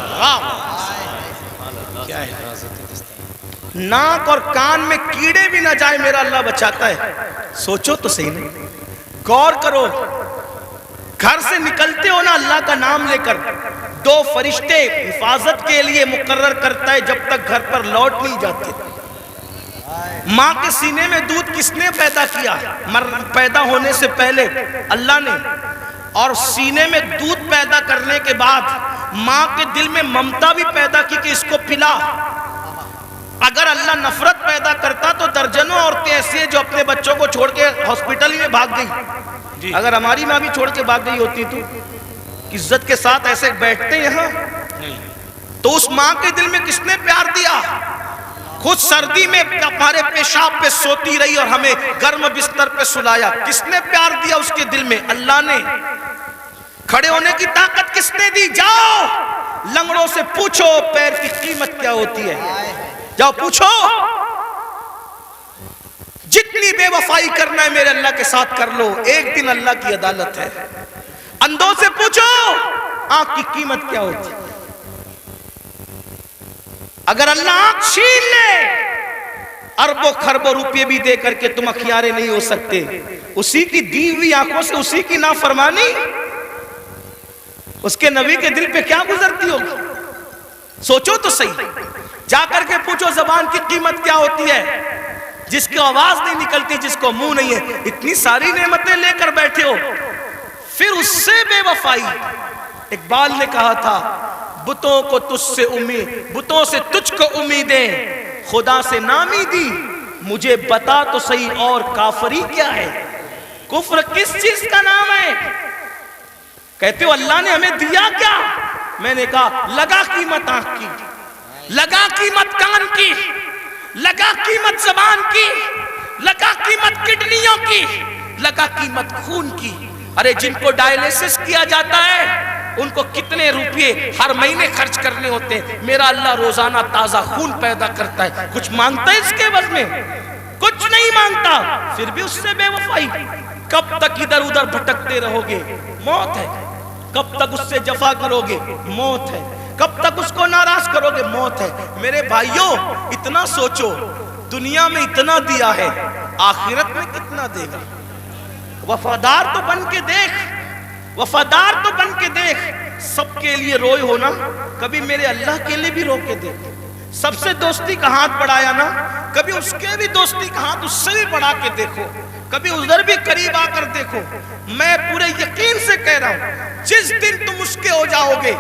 کیا حفاظت ہے۔ ناک اور کان میں کیڑے بھی نہ جائے میرا اللہ بچاتا ہے۔ سوچو تو صحیح نہیں، غور کرو۔ گھر سے نکلتے ہو نا اللہ کا نام لے کر، 2 فرشتے حفاظت کے لیے مقرر کرتا ہے جب تک گھر پر لوٹ نہیں جاتے۔ ماں کے سینے میں دودھ کس نے پیدا کیا؟ پیدا ہونے سے پہلے اللہ نے، اور سینے میں دودھ پیدا کرنے کے بعد ماں کے دل میں ممتا بھی پیدا کی کہ اس کو پلا۔ اگر اللہ نفرت پیدا کرتا تو درجنوں عورتیں ایسی ہیں جو اپنے بچوں کو چھوڑ کے ہاسپٹل ہی میں بھاگ گئی۔ اگر ہماری ماں بھی چھوڑ کے بھاگ گئی ہوتی تو عزت کے ساتھ ایسے بیٹھتے یہاں؟ تو اس ماں کے دل میں کس نے پیار دیا؟ خود سردی میں ہمارے پیشاب پہ سوتی رہی اور ہمیں گرم بستر پہ سلایا، کس نے پیار دیا اس کے دل میں؟ اللہ نے۔ کھڑے ہونے کی طاقت کس نے دی؟ جاؤ لنگڑوں سے پوچھو پیر کی قیمت کیا ہوتی ہے، جاؤ پوچھو۔ جتنی بے وفائی کرنا ہے میرے اللہ کے ساتھ کر لو، ایک دن اللہ کی عدالت ہے۔ اندھوں سے پوچھو آنکھ کی قیمت کیا ہوتی ہے۔ اگر اللہ آنکھ چھین لے اربوں خربوں روپے بھی دے کر کے تم اخیارے نہیں ہو سکتے۔ اسی کی دی ہوئی آنکھوں سے اسی کی نافرمانی اس کے نبی کے دل پہ کیا گزرتی ہوگی؟ سوچو تو صحیح، جا کر کے پوچھو زبان کی قیمت کیا ہوتی ہے، جس کی آواز نہیں نکلتی، جس کو منہ نہیں ہے، اتنی ساری نعمتیں لے کر بیٹھے ہو، پھر اس سے بے وفائی۔ اقبال نے کہا تھا بتوں کو تجھ سے امید، بتوں سے تجھ کو امیدیں، خدا سے نامی دی، مجھے بتا تو صحیح اور کافری کیا ہے؟ کفر کس چیز کا نام ہے؟ کہتے ہو اللہ نے ہمیں دیا کیا؟ میں نے کہا لگا قیمت آنکھ کی، لگا قیمت کان کی، لگا قیمت زبان کی، لگا قیمت کڈنیوں کی، لگا قیمت خون کی۔ ارے جن کو ڈائلیسس کیا جاتا ہے ان کو کتنے روپے ہر مہینے خرچ کرنے ہوتے ہیں، میرا اللہ روزانہ تازہ خون پیدا کرتا ہے، کچھ مانگتا ہے اس کے عوض میں؟ کچھ نہیں مانگتا، پھر بھی اس سے بے وفائی۔ کب تک ادھر ادھر بھٹکتے رہو گے؟ موت ہے۔ کب تک اس سے جفا کرو گے؟ موت ہے۔ کب تک اس کو ناراض کرو گے؟ موت ہے۔ میرے بھائیوں اتنا سوچو، دنیا میں اتنا دیا ہے، آخرت میں کتنا دے گا؟ وفادار تو بن کے دیکھ، وفادار تو بن کے دیکھ۔ سب کے لیے روئے ہونا، کبھی میرے اللہ کے لیے بھی رو کے دیکھ۔ سب سے دوستی کا ہاتھ بڑھایا نا، کبھی اس کے بھی دوستی کا ہاتھ اس سے بھی بڑھا کے دیکھو، کبھی ادھر بھی قریب آ کر دیکھو۔ میں پورے یقین سے کہہ رہا ہوں، جس دن تم اس کے ہو جاؤ گے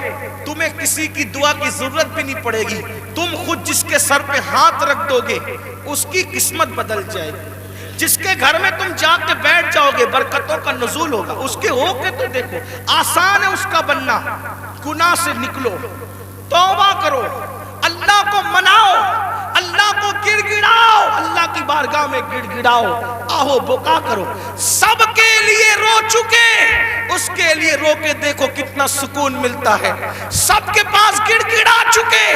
تمہیں کسی کی دعا کی ضرورت بھی نہیں پڑے گی، تم خود جس کے سر پہ ہاتھ رکھ دو گے اس کی قسمت بدل جائے گی۔ جس کے گھر میں تم جا کے بیٹھ جاؤ گے برکتوں کا نزول ہوگا۔ اس کے ہو کے تو دیکھو، آسان ہے اس کا بننا۔ گناہ سے نکلو، توبہ کرو، اللہ کو مناؤ، اللہ کو گڑ گڑاؤ، اللہ کی بارگاہ میں گڑ گڑاؤ، آہو بکا کرو۔ سب کے لیے رو چکے، اس کے لیے رو کے دیکھو کتنا سکون ملتا ہے۔ سب کے پاس گڑ گڑا چکے،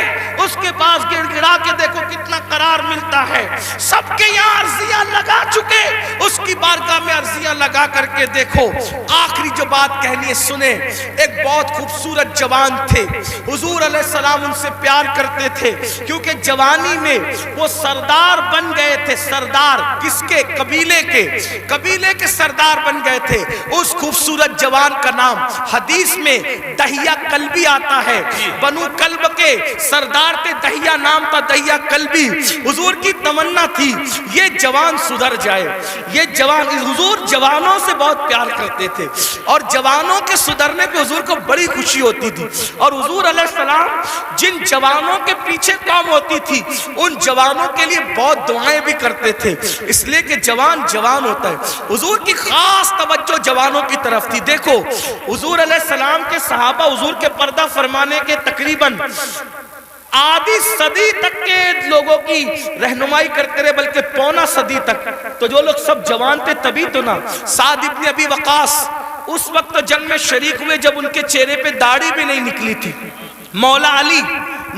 اس کے پاس گڑ گڑا کے دیکھو کتنا قرار ملتا ہے۔ سب کے یہاں عرضیاں لگا چکے، اس کی بارگاہ میں عرضیاں لگا کر کے دیکھو۔ آخری جو بات کہنی ہے سنیں۔ ایک بہت خوبصورت جوان تھے، حضور علیہ السلام ان سے پیار کرتے تھے، کیونکہ جوانی میں وہ سردار بن گئے تھے۔ سردار کس کے؟ قبیلے کے، قبیلے کے سردار بن گئے تھے۔ اس خوبصورت جوان کا نام حدیث میں دہیہ کلبی آتا ہے۔ بنو کلب کے سردار تھے، دہیہ نام تھا، دہیہ کلبی۔ حضور کی تمنا تھی یہ جوان سدھر جائے، یہ جوان۔ حضور جوانوں سے بہت پیار کرتے تھے اور جوانوں کے سدھرنے پہ حضور کو بڑی خوشی ہوتی تھی۔ اور حضور علیہ السلام جن جوانوں کے پیچھے قوم ہوتی تھی ان جوانوں کے لیے بہت دعائیں بھی کرتے تھے، اس لیے کہ جوان جوان ہوتا ہے۔ حضور کی خاص توجہ جوانوں کی طرف تھی۔ دیکھو حضور علیہ السلام کے صحابہ حضور کے پردہ فرمانے کے تقریباً آدھی صدی تک کے لوگوں کی رہنمائی کرتے رہے، بلکہ پونا صدی تک۔ تو جو لوگ سب جوان تھے تبھی تو نا سعد ابن ابی وقاص اس وقت جنگ میں شریک ہوئے جب ان کے چہرے پہ داڑھی بھی نہیں نکلی تھی۔ مولا علی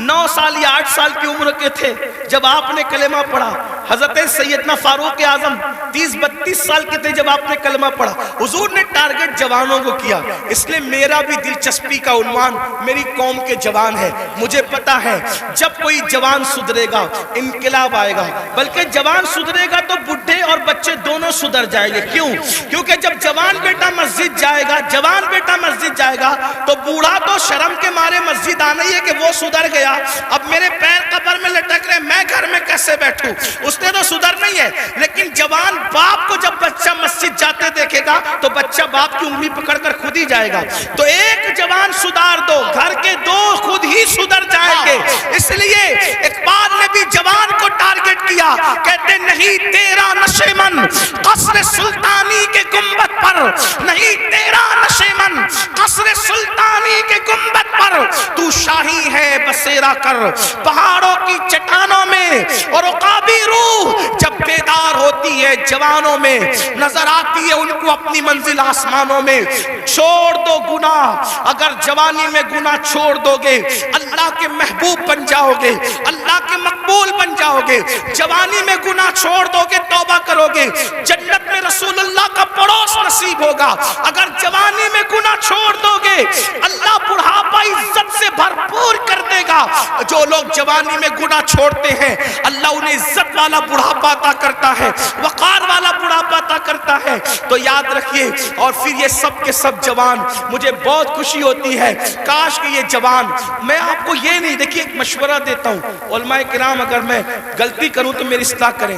9 سال یا 8 سال کی عمر کے تھے جب آپ نے کلمہ پڑھا۔ حضرت سیدنا فاروق اعظم 30-32 سال کے تھے جب آپ نے کلمہ پڑھا۔ حضور نے ٹارگٹ جوانوں کو کیا، اس لیے میرا بھی دلچسپی کا عنوان میری قوم کے جوان ہے۔ مجھے پتا ہے جب کوئی جوان سدھرے گا انقلاب آئے گا، بلکہ جوان سدھرے گا تو بڈھے اور بچے دونوں سدھر جائیں گے۔ کیوں؟ کیونکہ جب جوان بیٹا مسجد جائے گا، جوان بیٹا مسجد جائے گا تو بوڑھا تو شرم کے مارے مسجد آنا ہی ہے کہ وہ سدھر گیا، اب میرے پیر قبر میں لٹک رہے، میں گھر میں کیسے بیٹھوں؟ اس نے تو سدھر نہیں ہے۔ لیکن جوان باپ کو جب بچہ مسجد جاتے دیکھے گا تو بچہ باپ کی انگلی پکڑ کر خود ہی جائے گا۔ تو ایک جوان سدھار دو، گھر کے دو خود ہی سدھر جائیں گے۔ اس لیے اقبال نے بھی جوان کو ٹارگٹ کیا، کہتے نہیں تیرا نشیمن قصر سلطانی کے گنبد پر، نہیں تیرا نشیمن قصر سلطانی کے گنبد پر، تو شاہی ہے بسیرا کر پہاڑوں کی چٹانوں میں۔ اور عقابی روح جب بیدار ہوتی ہے جوانوں میں، نظر آتی ہے ان کو اپنی منزل آسمانوں میں۔ چھوڑ دو گناہ، اگر جوانی میں گناہ چھوڑ دو گے اللہ کے محبوب بن جاؤ گے، اللہ کے مقبول بن جاؤ گے۔ جوانی میں گناہ چھوڑ دو گے، توبہ کرو گے، جنت میں رسول اللہ کا پڑوس نصیب ہوگا۔ اگر جوانی میں گناہ چھوڑ دو گے اللہ بڑھاپا عزت سے بھرپور کر دے گا۔ جو لوگ جوانی میں گناہ چھوڑتے ہیں اللہ انہیں عزت والا بڑھاپا عطا کرتا ہے، وقار والا بڑھاپا عطا کرتا ہے۔ تو یاد رکھیے، اور پھر یہ سب کے سب جوان، مجھے بہت خوشی ہوتی ہے کاش کہ یہ جوان، میں آپ کو یہ نہیں، دیکھیے ایک مشورہ دیتا ہوں علماء کرام، اگر میں غلطی کروں تو میری اصلاح کریں۔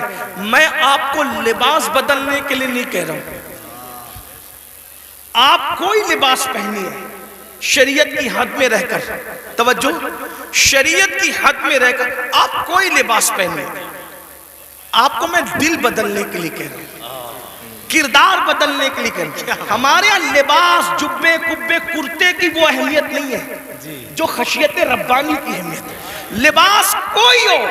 میں آپ کو لباس بدلنے کے لیے نہیں کہہ رہا ہوں، آپ کوئی لباس پہنیے شریعت کی حد میں رہ کر، توجہ، شریعت کی حد میں رہ کر آپ کوئی لباس پہنیے۔ آپ کو میں دل بدلنے کے لیے کہہ رہا ہوں، کردار بدلنے کے لیے کہہ رہا ہوں۔ ہمارے یہاں لباس، جبے، کبے، کرتے کی وہ اہمیت نہیں ہے جو خشیت ربانی کی اہمیت ہے۔ لباس کوئی ہو،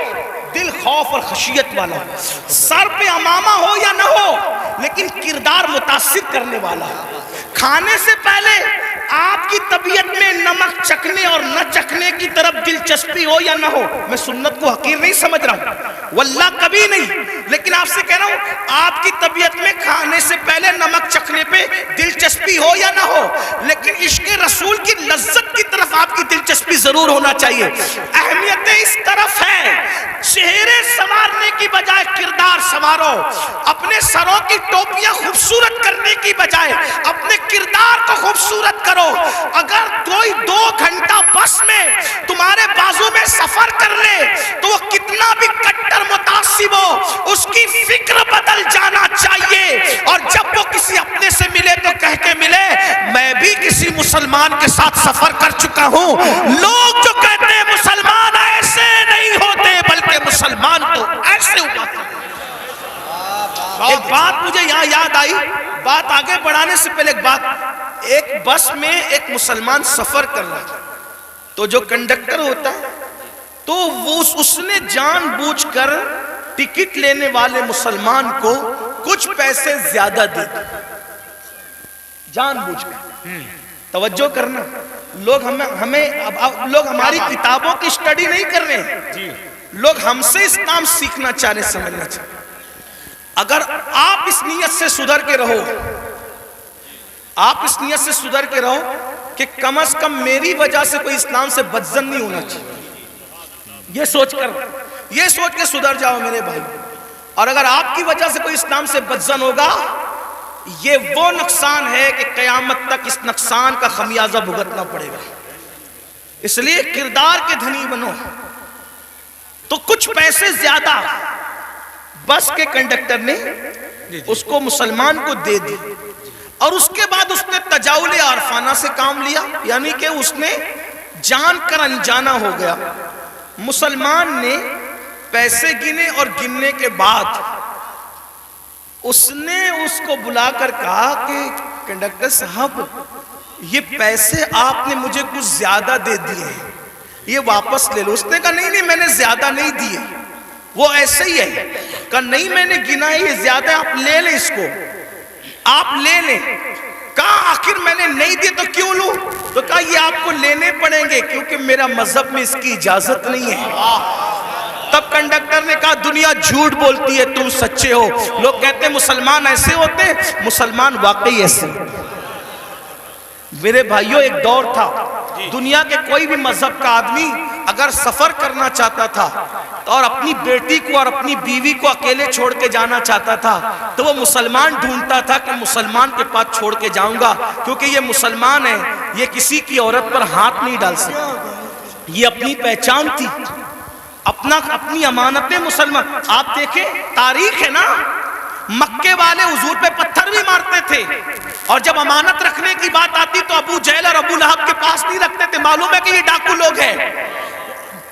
دل خوف اور خشیت والا ہو، سر پہ امامہ ہو یا نہ ہو، لیکن کردار متاثر کرنے والا ہو۔ کھانے سے پہلے آپ کی طبیعت میں نمک چکھنے اور نہ چکھنے کی طرف دلچسپی ہو یا نہ ہو۔ میں سنت کو حقیر نہیں سمجھ رہا ہوں، واللہ کبھی نہیں، لیکن آپ سے کہہ رہا ہوں آپ کی طبیعت میں کھانے سے پہلے نمک چکھنے پہ دلچسپی ہو یا نہ ہو، لیکن عشق رسول کی لذت کی طرف آپ کی دلچسپی ضرور ہونا چاہیے۔ اہمیت اس طرف ہے، چہرے سنوارنے کی بجائے کردار سنوارو، اپنے سروں کی ٹوپیاں خوبصورت کرنے کی بجائے اپنے کردار کو خوبصورت کرو۔ اگر کوئی 2 گھنٹہ بس میں تمہارے بازو میں سفر کر لے تو وہ کتنا بھی کٹر متعصب ہو، اس کی فکر بدل جانا چاہیے، اور جب وہ کسی اپنے سے ملے تو کہہ کے ملے میں بھی کسی مسلمان کے ساتھ سفر کر چکا ہوں۔ لوگ جو کہتے ہیں مسلمان ایسے نہیں ہوتے، بلکہ مسلمان تو ایسے ہوتے ہیں۔ ایک بات مجھے یہاں یاد آئی، بات آگے بڑھانے سے پہلے ایک بس میں ایک مسلمان سفر کر رہا تھا، تو جو کنڈکٹر ہوتا ہے تو اس نے جان بوجھ کر ٹکٹ لینے والے مسلمان کو کچھ پیسے زیادہ دے دی، جان بوجھ کر۔ توجہ کرنا، لوگ لوگ ہماری کتابوں کی اسٹڈی نہیں کر رہے ہیں، لوگ ہم سے اسلام سیکھنا چاہ رہے، سمجھنا چاہ رہے۔ اگر آپ اس نیت سے سدھر کے رہو، آپ اس نیت سے سدھر کے رہو کہ کم از کم میری وجہ سے کوئی اسلام سے بدظن نہیں ہونا چاہیے، یہ سوچ کے سدھر جاؤ میرے بھائی۔ اور اگر آپ کی وجہ سے کوئی اسلام سے بدظن ہوگا، یہ وہ نقصان ہے کہ قیامت تک اس نقصان کا خمیازہ بھگتنا پڑے گا۔ اس لیے کردار کے دھنی بنو۔ تو کچھ پیسے زیادہ بس کے کنڈکٹر نے اس کو مسلمان کو دے دی، اور اس کے بعد اس نے تجاول عارفانہ سے کام لیا، یعنی کہ اس نے جان کر انجانا ہو گیا۔ مسلمان نے پیسے گنے، اور گننے کے بعد اس نے اس کو بلا کر کہا کہ کنڈکٹر صاحب یہ پیسے آپ نے مجھے کچھ زیادہ دے دیے ہیں، یہ واپس لے لو۔ اس نے کہا نہیں میں نے زیادہ نہیں دیے، وہ ایسے ہی ہے۔ کہا نہیں میں نے گنا ہے، یہ زیادہ ہے، آپ لے لیں اس کو، آپ لے لیں۔ کہا آخر میں نے نہیں دیے تو کیوں لوں؟ تو کہا یہ آپ کو لینے پڑیں گے کیونکہ میرا مذہب میں اس کی اجازت نہیں ہے۔ تب کنڈکٹر نے کہا دنیا جھوٹ بولتی ہے، تم سچے ہو۔ لوگ کہتے ہیں مسلمان ایسے ہوتے ہیں، مسلمان واقعی ایسے ہوتے ہیں۔ میرے بھائیوں، ایک دور تھا دنیا کے کوئی بھی مذہب کا آدمی اگر سفر کرنا چاہتا تھا اور اپنی بیٹی کو اور اپنی بیوی کو اکیلے چھوڑ کے جانا چاہتا تھا تو وہ مسلمان ڈھونڈتا تھا کہ مسلمان کے پاس چھوڑ کے جاؤں گا، کیونکہ یہ مسلمان ہے، یہ کسی کی عورت پر ہاتھ نہیں ڈال سکتا، یہ اپنی پہچان تھی، اپنی امانتیں مسلمان۔ آپ دیکھیں تاریخ ہے نا، مکے والے حضور پہ پتھر بھی مارتے تھے، اور جب امانت رکھنے کی بات آتی تو ابو جہل اور ابو لہب کے پاس نہیں رکھتے تھے، معلوم ہے کہ یہ ڈاکو لوگ ہیں۔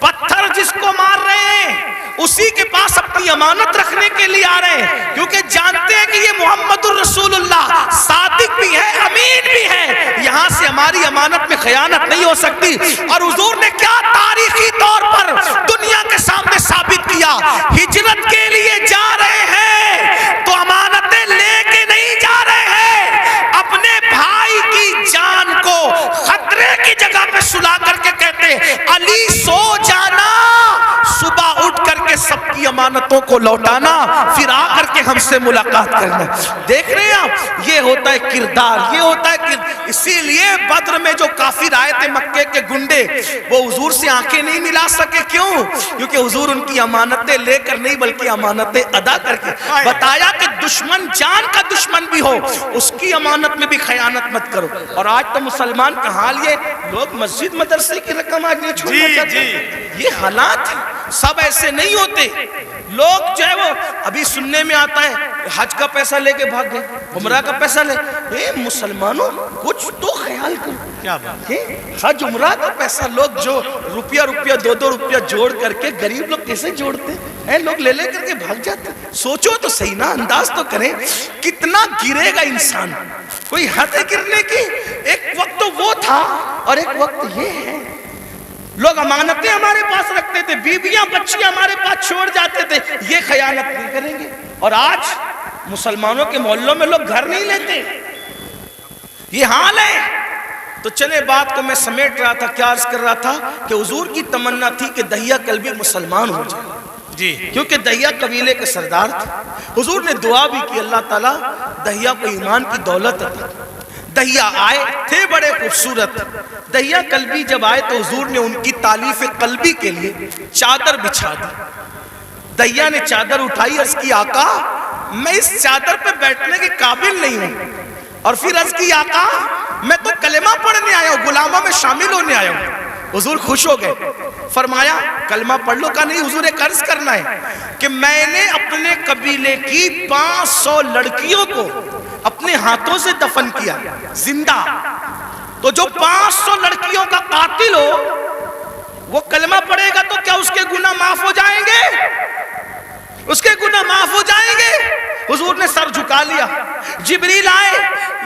پتھر جس کو مار رہے ہیں اسی کے پاس اپنی امانت رکھنے کے لیے آ رہے ہیں، کیونکہ جانتے ہیں کہ یہ محمد الرسول اللہ صادق بھی ہے، امین بھی ہے، یہاں سے ہماری امانت میں خیانت نہیں ہو سکتی۔ اور حضور نے کیا تاریخی طور پر دنیا کے سامنے ثابت کیا، ہجرت کے لیے جا رہے ہیں تو امانتیں لے کے نہیں جا رہے ہیں، اپنے بھائی کی جان کو خطرے کی جگہ پہ سلا کر کے کہتے علی سو جانا، صبح اٹھ کر کے سب کی امانتوں کو لوٹانا، پھر آ کر کے ہم سے ملاقات کرنا۔ دیکھ رہے ہیں آپ، یہ ہوتا ہے کردار، یہ ہوتا ہے اسی لیے بدر میں جو کافر آئے تھے مکے کے گنڈے، وہ حضور سے آنکھیں نہیں ملا سکے، کیوں؟ کیونکہ حضور ان کی امانتیں لے کر نہیں بلکہ امانتیں ادا کر کے بتایا کہ دشمن جان کا دشمن بھی ہو اس کی امانت میں بھی خیانت مت کرو۔ اور آج تو مسلمان کا حال یہ، لوگ مسجد مدرسے کی رقم آج نہیں چھوڑنا چاہتے، یہ حالات سب ایسے نہیں ہوتے۔ لوگ جو ہے وہ ابھی سننے میں آتا ہے حج کا پیسہ لے کے بھاگ گئے، عمرہ کا پیسہ لے، مسلمانوں کچھ تو خیال کرو، حج عمرہ کا پیسہ لوگ جو روپیہ 2 روپیہ جوڑ کر کے، غریب لوگ کیسے جوڑتے ہیں، لوگ لے کر کے بھاگ جاتے۔ سوچو تو صحیح نا، انداز تو کریں کتنا گرے گا انسان، کوئی حد ہے گرنے کی۔ ایک وقت تو وہ تھا اور ایک وقت یہ ہے۔ لوگ امانتیں ہمارے پاس رکھتے تھے، بیویاں بچے ہمارے پاس چھوڑ جاتے تھے، یہ خیانت نہیں کریں گے۔ اور آج مسلمانوں کے محلوں میں لوگ گھر نہیں لیتے، یہ حال ہے۔ تو چلے بات کو میں سمیٹ رہا تھا، کیا عرض کر رہا تھا کہ حضور کی تمنا تھی کہ دہیہ کلبی مسلمان ہو جائے، جی، کیونکہ دہیہ قبیلے کے سردار تھے۔ حضور نے دعا بھی کی، اللہ تعالیٰ دہیہ کو ایمان کی دولت عطا۔ دہیہ آئے تھے بڑے خوبصورت، دہیہ کلبی جب آئے تو حضور نے ان کی تالیف قلبی کے لیے چادر بچھا دی۔ دہیہ نے چادر اٹھائی، عرض کی آقا میں اس چادر پہ بیٹھنے کے قابل نہیں ہوں، اور پھر عرض کی آقا میں تو کلمہ پڑھنے آیا ہوں، غلاموں میں شامل ہونے آیا ہوں۔ حضور خوش ہو گئے، فرمایا کلمہ پڑھ لو کا نہیں، حضور ایک عرض کرنا ہے کہ میں نے اپنے قبیلے کی 500 لڑکیوں کو اپنے ہاتھوں سے دفن کیا زندہ، تو جو 500 لڑکیوں کا قاتل ہو وہ کلمہ پڑھے گا تو کیا اس کے گناہ معاف ہو جائیں گے؟ اس کے گناہ معاف ہو جائیں گے؟ حضور نے سر جھکا لیا۔ جبریل آئے،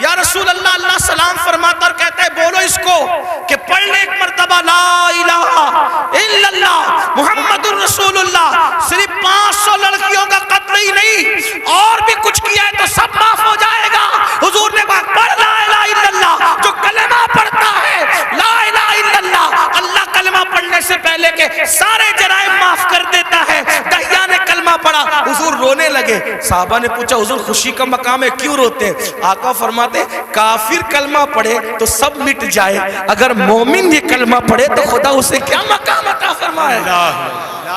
یا رسول اللہ، اللہ سلام فرماتا اور کہتا ہے بولو اس کو کہ پڑھ لے ایک مرتبہ لا الہ الا اللہ محمد الرسول اللہ۔ صرف 500 لڑکیوں کا قتل ہی نہیں، اور بھی کچھ کیا ہے تو سب معاف ہو جائے گا۔ حضور نے کہا پڑھ لا الہ الا اللہ، جو کلمہ پڑھتا ہے لا الہ الا اللہ، اللہ کلمہ پڑھنے سے پہلے کے سارے جرائم معاف کر دیتا ہے۔ دہیہ نے کلمہ پڑھا، حضور رونے لگے۔ صحابہ نے پوچھا حضور خوشی کا مقام ہے کیوں روتے ہیں؟ آقا فرماتے کافر کلمہ پڑھے تو سب مٹ جائے، اگر مومن یہ کلمہ پڑھے تو خدا اسے کیا مقام عطا فرمائے۔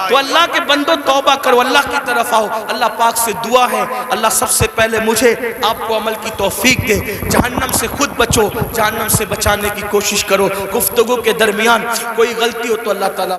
تو اللہ کے بندو توبہ کرو، اللہ کی طرف آؤ۔ اللہ پاک سے دعا ہے اللہ سب سے پہلے مجھے آپ کو عمل کی توفیق دے، جہنم سے خود بچو، جہنم سے بچانے کی کوشش کرو۔ گفتگو کے درمیان کوئی غلطی ہو تو اللہ تعالیٰ